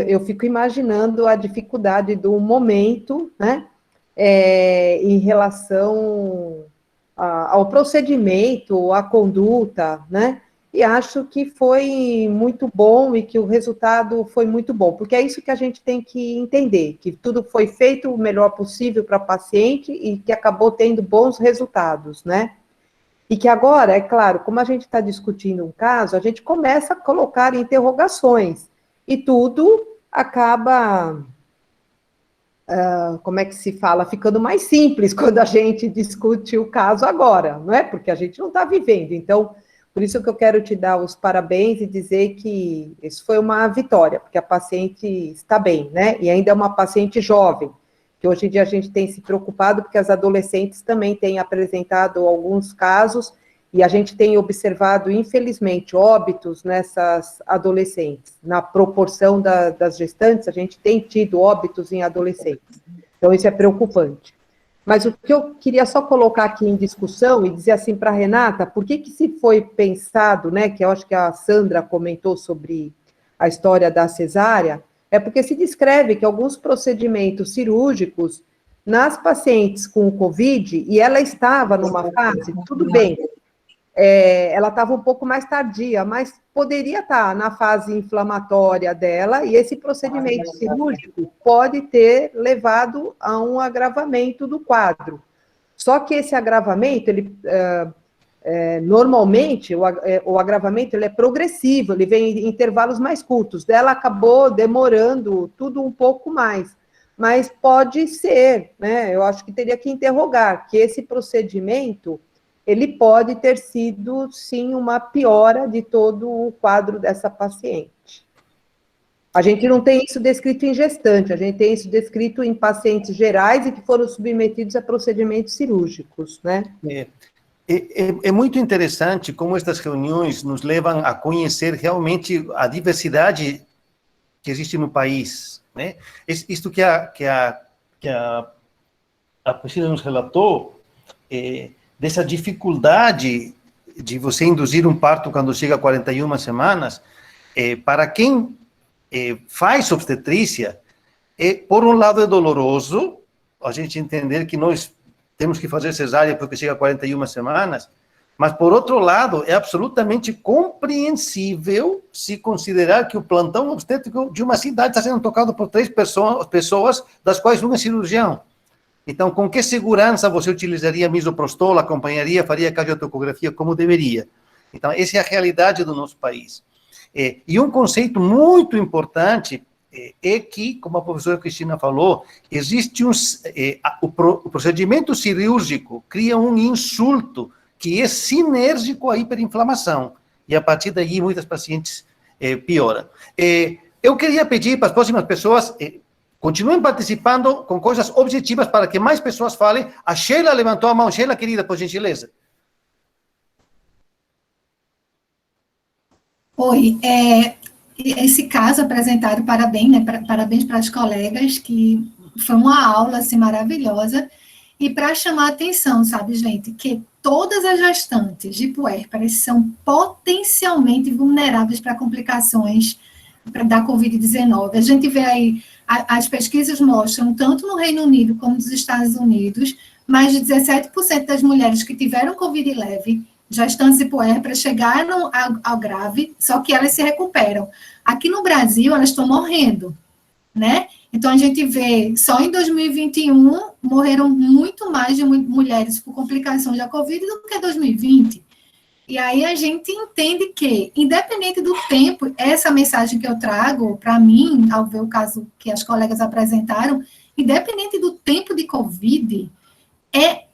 eu fico imaginando a dificuldade do momento, né, em relação ao procedimento, à conduta, né, e acho que foi muito bom e que o resultado foi muito bom, porque é isso que a gente tem que entender, que tudo foi feito o melhor possível para a paciente e que acabou tendo bons resultados, né. E que agora, é claro, como a gente está discutindo um caso, a gente começa a colocar interrogações, e tudo acaba, como é que se fala, ficando mais simples quando a gente discute o caso agora, não é? Porque a gente não está vivendo. Então, por isso que eu quero te dar os parabéns e dizer que isso foi uma vitória, porque a paciente está bem, né? E ainda é uma paciente jovem, que hoje em dia a gente tem se preocupado, porque as adolescentes também têm apresentado alguns casos, e a gente tem observado, infelizmente, óbitos nessas adolescentes. Na proporção das gestantes, a gente tem tido óbitos em adolescentes. Então, isso é preocupante. Mas o que eu queria só colocar aqui em discussão, e dizer assim para a Renata, por que se foi pensado, né, que eu acho que a Sandra comentou sobre a história da cesárea, é porque se descreve que alguns procedimentos cirúrgicos nas pacientes com o COVID, e ela estava numa fase, tudo bem, ela estava um pouco mais tardia, mas poderia estar na fase inflamatória dela, e esse procedimento cirúrgico pode ter levado a um agravamento do quadro. Só que esse agravamento, ele... normalmente, o agravamento ele é progressivo, ele vem em intervalos mais curtos, dela acabou demorando tudo um pouco mais, mas pode ser, né, eu acho que teria que interrogar, que esse procedimento, ele pode ter sido, sim, uma piora de todo o quadro dessa paciente. A gente não tem isso descrito em gestante, a gente tem isso descrito em pacientes gerais e que foram submetidos a procedimentos cirúrgicos, né? É muito interessante como estas reuniões nos levam a conhecer realmente a diversidade que existe no país, né? Isto que a Priscila nos relatou, dessa dificuldade de você induzir um parto quando chega a 41 semanas, para quem faz obstetrícia, por um lado é doloroso, a gente entender que nós temos que fazer cesárea porque chega a 41 semanas, mas, por outro lado, é absolutamente compreensível se considerar que o plantão obstétrico de uma cidade está sendo tocado por 3 pessoas, das quais um é cirurgião. Então, com que segurança você utilizaria misoprostol, acompanharia, faria cardiotocografia como deveria? Então, essa é a realidade do nosso país. E um conceito muito importante é que, como a professora Cristina falou, existe o procedimento cirúrgico cria um insulto que é sinérgico à hiperinflamação, e a partir daí muitas pacientes pioram. Eu queria pedir para as próximas pessoas Continuem participando com coisas objetivas para que mais pessoas falem. A Sheila levantou a mão. Sheila, querida, por gentileza. Oi, esse caso apresentado, parabéns, né, parabéns para as colegas, que foi uma aula, assim, maravilhosa, e para chamar a atenção, sabe, gente, que todas as gestantes de puérperas são potencialmente vulneráveis para complicações da Covid-19. A gente vê aí, as pesquisas mostram, tanto no Reino Unido como nos Estados Unidos, mais de 17% das mulheres que tiveram Covid leve, gestantes e puérperas, chegaram ao grave, só que elas se recuperam. Aqui no Brasil, elas estão morrendo, né? Então, a gente vê, só em 2021, morreram muito mais de mulheres por complicações da Covid do que em 2020. E aí a gente entende que, independente do tempo, essa mensagem que eu trago, para mim, ao ver o caso que as colegas apresentaram, independente do tempo de Covid, é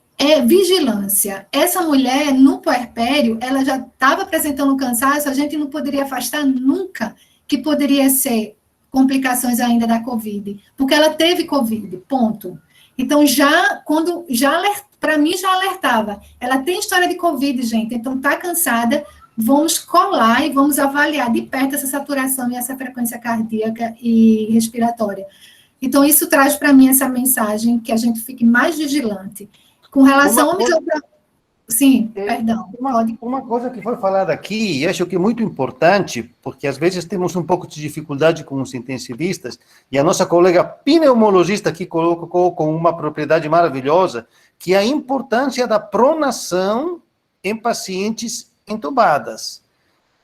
vigilância. Essa mulher, no puerpério, ela já estava apresentando cansaço, a gente não poderia afastar nunca que poderia ser complicações ainda da Covid, porque ela teve Covid, ponto. Então, para mim, já alertava. Ela tem história de Covid, gente, então está cansada, vamos colar e vamos avaliar de perto essa saturação e essa frequência cardíaca e respiratória. Então, isso traz para mim essa mensagem que a gente fique mais vigilante. Com relação ao... Sim, perdão. Uma coisa que foi falada aqui, e acho que é muito importante, porque às vezes temos um pouco de dificuldade com os intensivistas, e a nossa colega pneumologista aqui colocou com uma propriedade maravilhosa, que é a importância da pronação em pacientes entubadas.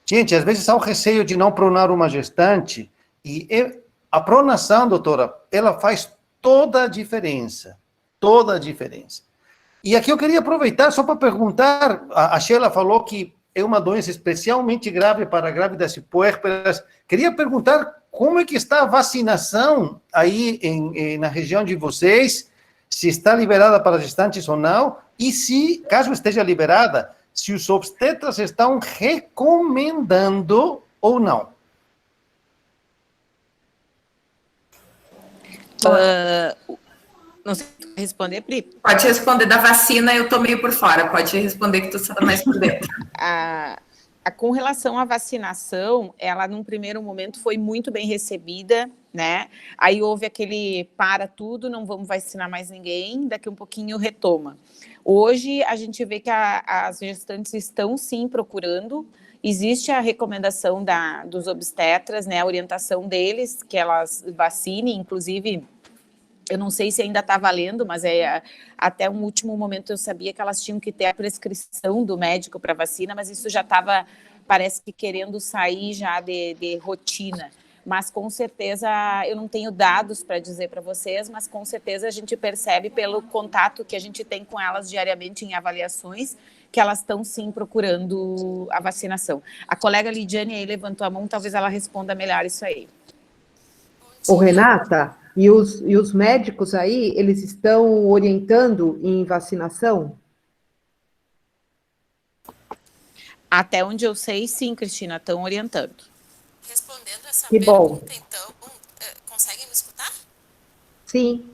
Gente, às vezes há o receio de não pronar uma gestante, e a pronação, doutora, ela faz toda a diferença. Toda a diferença. E aqui eu queria aproveitar só para perguntar, a Sheila falou que é uma doença especialmente grave para grávidas e puérperas. Queria perguntar como é que está a vacinação aí na região de vocês, se está liberada para gestantes ou não, e se, caso esteja liberada, se os obstetras estão recomendando ou não. Não sei se tu quer responder, Pri. Pode responder da vacina, eu tô meio por fora. Pode responder que tu está mais por dentro. Com relação à vacinação, ela, num primeiro momento, foi muito bem recebida, né? Aí houve aquele para tudo, não vamos vacinar mais ninguém, daqui um pouquinho retoma. Hoje, a gente vê que as gestantes estão, sim, procurando. Existe a recomendação dos obstetras, né? A orientação deles, que elas vacinem, inclusive... Eu não sei se ainda está valendo, mas até um último momento eu sabia que elas tinham que ter a prescrição do médico para vacina, mas isso já estava, parece que querendo sair já de rotina. Mas com certeza, eu não tenho dados para dizer para vocês, mas com certeza a gente percebe pelo contato que a gente tem com elas diariamente em avaliações, que elas estão sim procurando a vacinação. A colega Lidiane aí levantou a mão, talvez ela responda melhor isso aí. Ô, Renata... E os médicos aí, eles estão orientando em vacinação? Até onde eu sei, sim, Cristina, estão orientando. Respondendo essa que pergunta, bom. então, conseguem me escutar? Sim,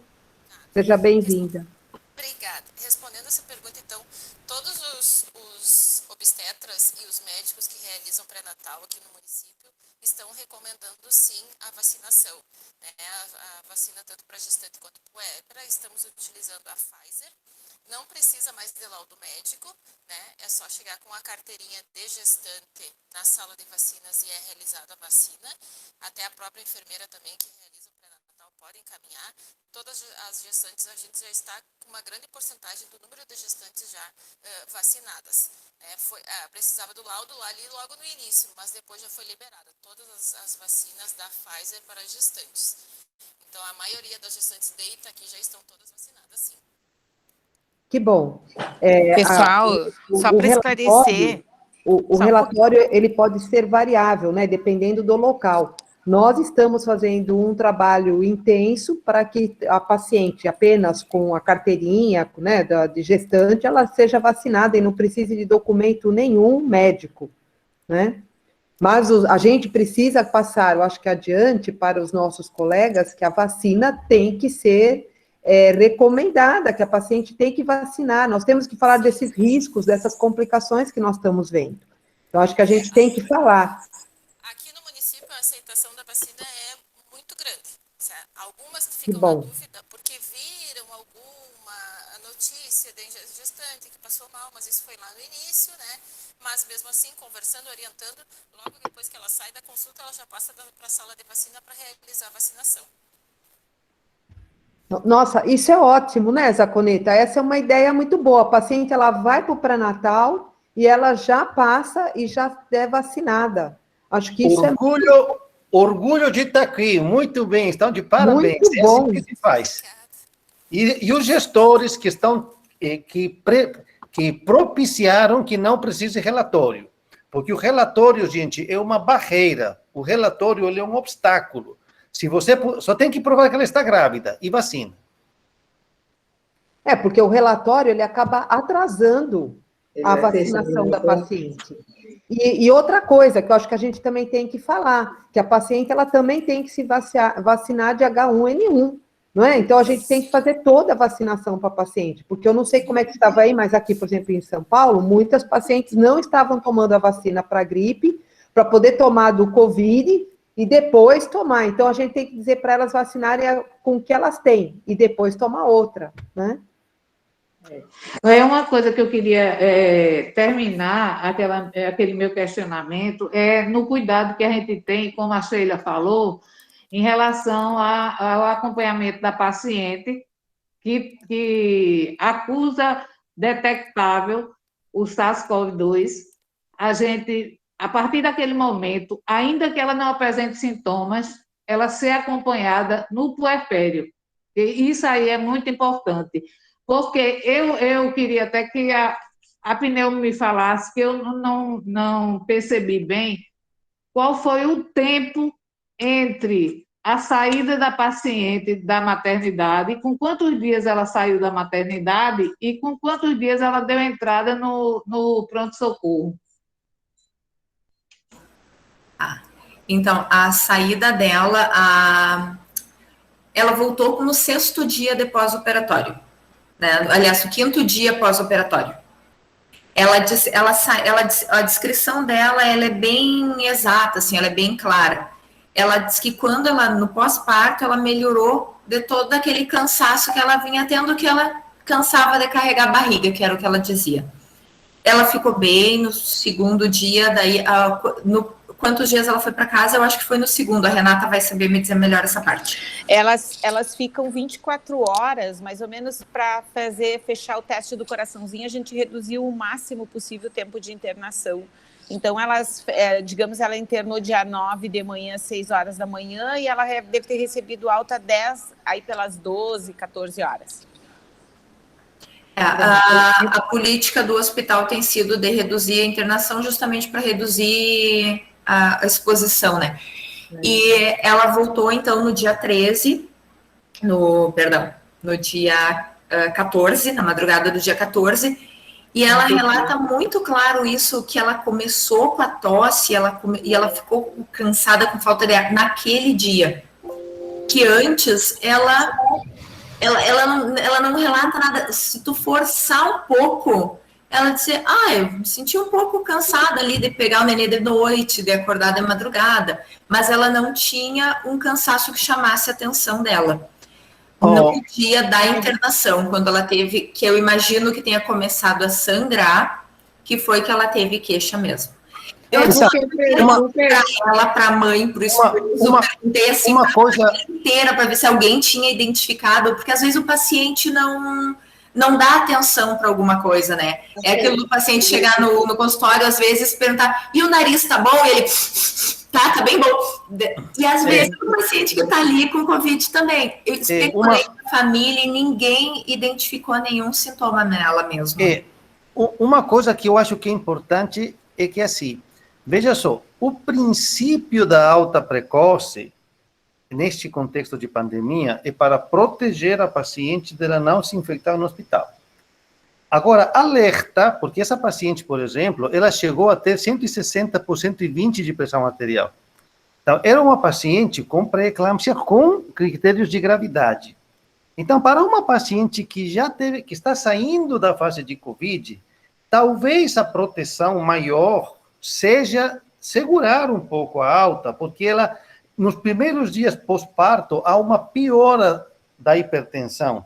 seja bem-vinda. Obrigada. Respondendo essa pergunta, então, todos os obstetras e os médicos que realizam pré-natal aqui no município estão recomendando, sim, a vacinação. A vacina tanto para gestante quanto puérpera, estamos utilizando a Pfizer. Não precisa mais de laudo médico, né? É só chegar com a carteirinha de gestante na sala de vacinas e é realizada a vacina. Até a própria enfermeira também que realiza o pré-natal pode encaminhar. Todas as gestantes, a gente já está com uma grande porcentagem do número de gestantes já vacinadas. Precisava do laudo lá ali logo no início, mas depois já foi liberada todas as vacinas da Pfizer para gestantes. Então, a maioria das gestantes de Itaqui já estão todas vacinadas, sim. Que bom. Pessoal, só para esclarecer... O relatório, ele pode ser variável, né, dependendo do local. Nós estamos fazendo um trabalho intenso para que a paciente, apenas com a carteirinha, né, de gestante, ela seja vacinada e não precise de documento nenhum médico, né? Mas a gente precisa passar, eu acho que adiante, para os nossos colegas, que a vacina tem que ser recomendada, que a paciente tem que vacinar. Nós temos que falar desses riscos, dessas complicações que nós estamos vendo. Então, acho que a gente tem que falar. Aqui no município, a aceitação da vacina é muito grande. Certo? Algumas ficam na dúvida porque viram alguma notícia de gestante que passou mal, mas isso foi lá no início, né? Mas mesmo assim, conversando, orientando, logo depois que ela sai da consulta, ela já passa para a sala de vacina para realizar a vacinação. Nossa, isso é ótimo, né, Zaconeta? Essa é uma ideia muito boa. A paciente, ela vai para o pré-natal e ela já passa e já é vacinada. Acho que isso Orgulho de estar aqui, muito bem, estão de parabéns. Muito bom. É assim que se faz. E os gestores que estão, que propiciaram que não precise relatório. Porque o relatório, gente, é uma barreira. O relatório ele é um obstáculo. Se você só tem que provar que ela está grávida e vacina. Porque o relatório ele acaba atrasando a vacinação da paciente. E outra coisa que eu acho que a gente também tem que falar, que a paciente ela também tem que se vacinar de H1N1, não é? Então a gente tem que fazer toda a vacinação para a paciente, porque eu não sei como é que estava aí, mas aqui, por exemplo, em São Paulo, muitas pacientes não estavam tomando a vacina para gripe, para poder tomar do Covid e depois tomar. Então a gente tem que dizer para elas vacinarem com o que elas têm e depois tomar outra, né? É uma coisa que eu queria terminar, aquele meu questionamento, no cuidado que a gente tem, como a Sheila falou, em relação ao acompanhamento da paciente que acusa detectável o SARS-CoV-2. A gente, a partir daquele momento, ainda que ela não apresente sintomas, ela ser acompanhada no puerpério. E isso aí é muito importante. Porque eu queria até que a Pneu me falasse, que eu não percebi bem qual foi o tempo entre a saída da paciente da maternidade, com quantos dias ela saiu da maternidade e com quantos dias ela deu entrada no pronto-socorro. Então, a saída dela, ela voltou no 6º dia de pós-operatório. Né? Aliás, o 5º dia pós-operatório. A descrição dela ela é bem exata, assim, ela é bem clara. Ela diz que quando ela, no pós-parto, ela melhorou de todo aquele cansaço que ela vinha tendo, que ela cansava de carregar a barriga, que era o que ela dizia. Ela ficou bem no 2º dia, daí, quantos dias ela foi para casa? Eu acho que foi no 2º. A Renata vai saber me dizer melhor essa parte. Elas ficam 24 horas, mais ou menos, para fechar o teste do coraçãozinho. A gente reduziu o máximo possível o tempo de internação. Então, digamos, ela internou dia 9 de manhã, 6 horas da manhã, e ela deve ter recebido alta 10, aí pelas 12, 14 horas. A política do hospital tem sido de reduzir a internação justamente para reduzir a exposição, né? E ela voltou, então, no dia 13, no dia 14, na madrugada do dia 14, e ela relata muito claro isso, que ela começou com a tosse, e ela ficou cansada com falta de ar naquele dia. Que antes, ela não relata nada. Se tu forçar um pouco, ela disse, eu me senti um pouco cansada ali de pegar o nenê de noite, de acordar de madrugada, mas ela não tinha um cansaço que chamasse a atenção dela. No dia da internação, quando ela teve, que eu imagino que tenha começado a sangrar, que foi que ela teve queixa mesmo. Eu ela para a mãe, para o esposo, perguntei assim, uma coisa inteira para ver se alguém tinha identificado, porque às vezes o paciente não dá atenção para alguma coisa, né? É aquilo do paciente chegar no consultório, às vezes, perguntar, e o nariz tá bom? E ele, tá bem bom. E às vezes o paciente que tá ali com Covid também. Eu especulei com a família e ninguém identificou nenhum sintoma nela mesmo. Uma coisa que eu acho que é importante é que, assim, veja só, o princípio da alta precoce, neste contexto de pandemia, é para proteger a paciente dela não se infectar no hospital. Agora, alerta, porque essa paciente, por exemplo, ela chegou a ter 160 por 120 de pressão arterial. Então, era uma paciente com pré-eclâmpsia com critérios de gravidade. Então, para uma paciente que que está saindo da fase de COVID, talvez a proteção maior seja segurar um pouco a alta, porque ela, nos primeiros dias pós-parto, há uma piora da hipertensão.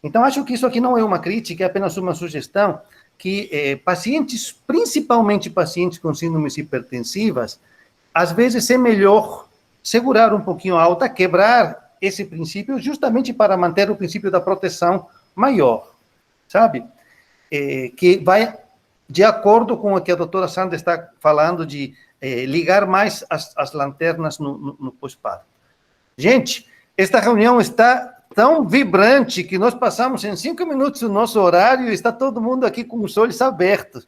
Então, acho que isso aqui não é uma crítica, é apenas uma sugestão que pacientes, principalmente pacientes com síndromes hipertensivas, às vezes é melhor segurar um pouquinho a alta, quebrar esse princípio, justamente para manter o princípio da proteção maior, sabe? Que vai de acordo com o que a doutora Sandra está falando de ligar mais as lanternas no pós-parto. Gente, esta reunião está tão vibrante que nós passamos em 5 minutos o nosso horário e está todo mundo aqui com os olhos abertos.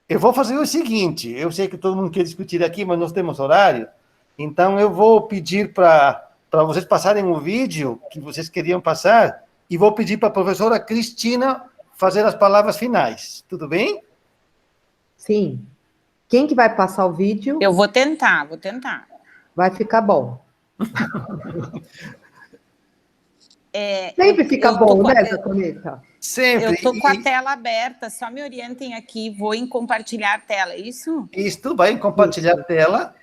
Eu vou fazer o seguinte, eu sei que todo mundo quer discutir aqui, mas nós temos horário, então eu vou pedir para vocês passarem o vídeo que vocês queriam passar e vou pedir para a professora Cristina fazer as palavras finais. Tudo bem? Sim. Quem que vai passar o vídeo? Eu vou tentar. Vai ficar bom. Sempre fica bom, né, Zaconeta? Sempre. Eu estou com a tela aberta, só me orientem aqui, vou em compartilhar a tela, é isso? Isto, vai em compartilhar a tela.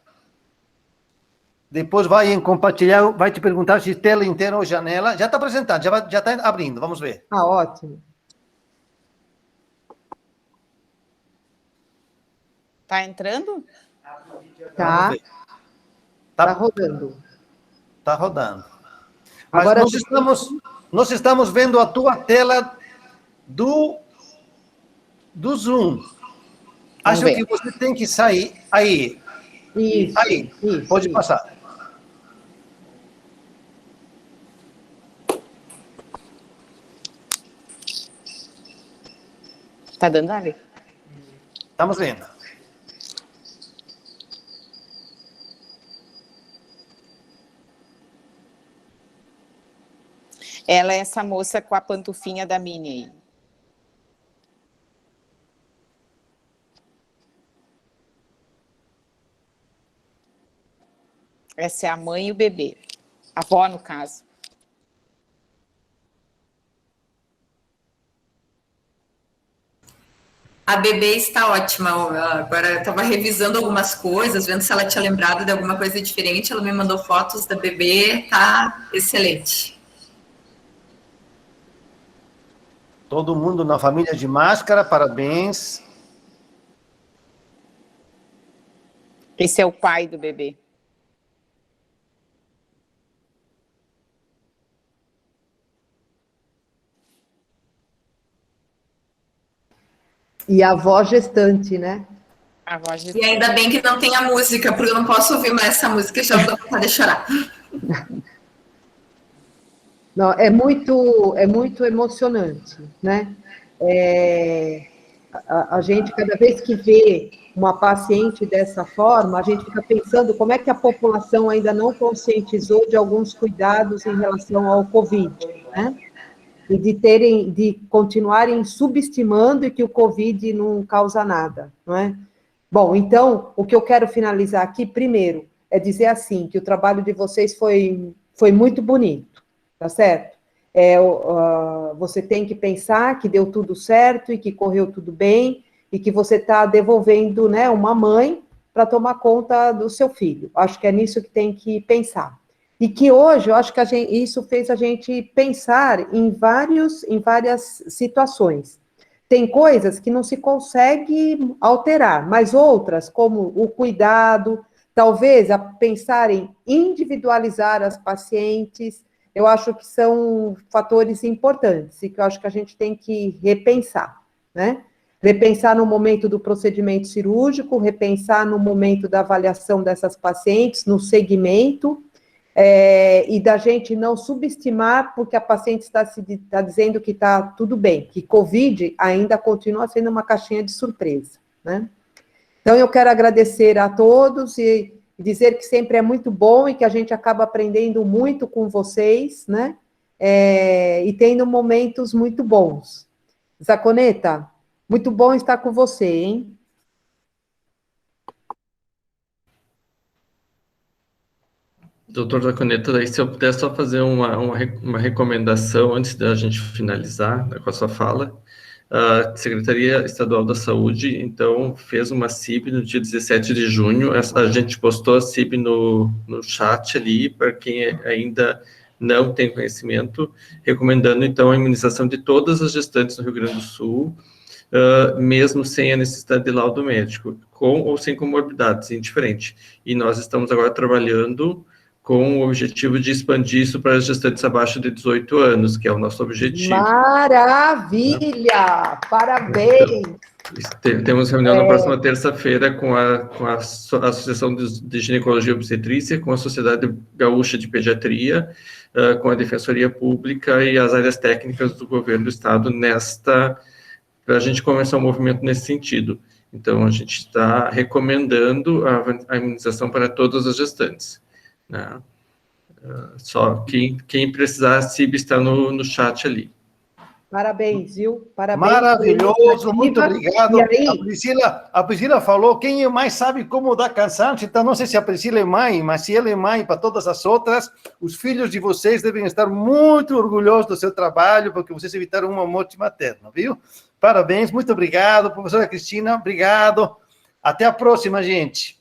Depois vai em compartilhar, vai te perguntar se tela inteira ou janela. Já está apresentado, já está abrindo, vamos ver. Ah, ótimo. Tá entrando? Tá. Vamos ver. Tá rodando. Está rodando. Mas Agora nós estamos vendo a tua tela do Zoom. Acho que você tem que sair aí. Isso. Aí, isso, pode isso. passar. Tá dando ali? Estamos vendo. Ela é essa moça com a pantufinha da Minnie aí. Essa é a mãe e o bebê. A avó, no caso. A bebê está ótima. Agora eu estava revisando algumas coisas, vendo se ela tinha lembrado de alguma coisa diferente. Ela me mandou fotos da bebê, tá excelente. Todo mundo na família de máscara, parabéns. Esse é o pai do bebê. E a avó gestante, né? A avó E gestante. ainda bem que não tem a música, porque eu não posso ouvir mais essa música, já dá vontade de chorar. Não, é muito emocionante, né? A gente, cada vez que vê uma paciente dessa forma, a gente fica pensando como é que a população ainda não conscientizou de alguns cuidados em relação ao Covid, né? E de continuarem subestimando e que o Covid não causa nada, não é? Bom, então, o que eu quero finalizar aqui, primeiro, é dizer assim, que o trabalho de vocês foi muito bonito, tá certo? Você tem que pensar que deu tudo certo e que correu tudo bem e que você está devolvendo, né, uma mãe para tomar conta do seu filho. Acho que é nisso que tem que pensar. E que hoje, eu acho que isso fez a gente pensar em várias situações. Tem coisas que não se consegue alterar, mas outras, como o cuidado, talvez a pensar em individualizar as pacientes, eu acho que são fatores importantes e que eu acho que a gente tem que repensar, né? Repensar no momento do procedimento cirúrgico, repensar no momento da avaliação dessas pacientes, no segmento, e da gente não subestimar porque a paciente está dizendo que está tudo bem, que Covid ainda continua sendo uma caixinha de surpresa, né? Então, eu quero agradecer a todos e dizer que sempre é muito bom e que a gente acaba aprendendo muito com vocês, né? e tendo momentos muito bons. Zaconeta, muito bom estar com você, hein? Doutor Zaconeta, daí se eu puder só fazer uma recomendação antes da gente finalizar, né, com a sua fala. A Secretaria Estadual da Saúde, então, fez uma CIB no dia 17 de junho, a gente postou a CIB no chat ali, para quem ainda não tem conhecimento, recomendando, então, a imunização de todas as gestantes no Rio Grande do Sul, mesmo sem a necessidade de laudo médico, com ou sem comorbidades, indiferente. E nós estamos agora trabalhando com o objetivo de expandir isso para as gestantes abaixo de 18 anos, que é o nosso objetivo. Maravilha! Parabéns! Então, temos reunião na próxima terça-feira com a Associação de Ginecologia e Obstetrícia, com a Sociedade Gaúcha de Pediatria, com a Defensoria Pública e as áreas técnicas do governo do estado para a gente começar um movimento nesse sentido. Então, a gente está recomendando a imunização para todas as gestantes. Né? Só quem precisar, a CIB está no chat ali. Parabéns, viu? Parabéns. Maravilhoso, muito obrigado. A Priscila falou, quem mais sabe como dar cansaço, então não sei se a Priscila é mãe, mas se ela é mãe para todas as outras, os filhos de vocês devem estar muito orgulhosos do seu trabalho, porque vocês evitaram uma morte materna, viu? Parabéns, muito obrigado, professora Cristina, obrigado. Até a próxima, gente.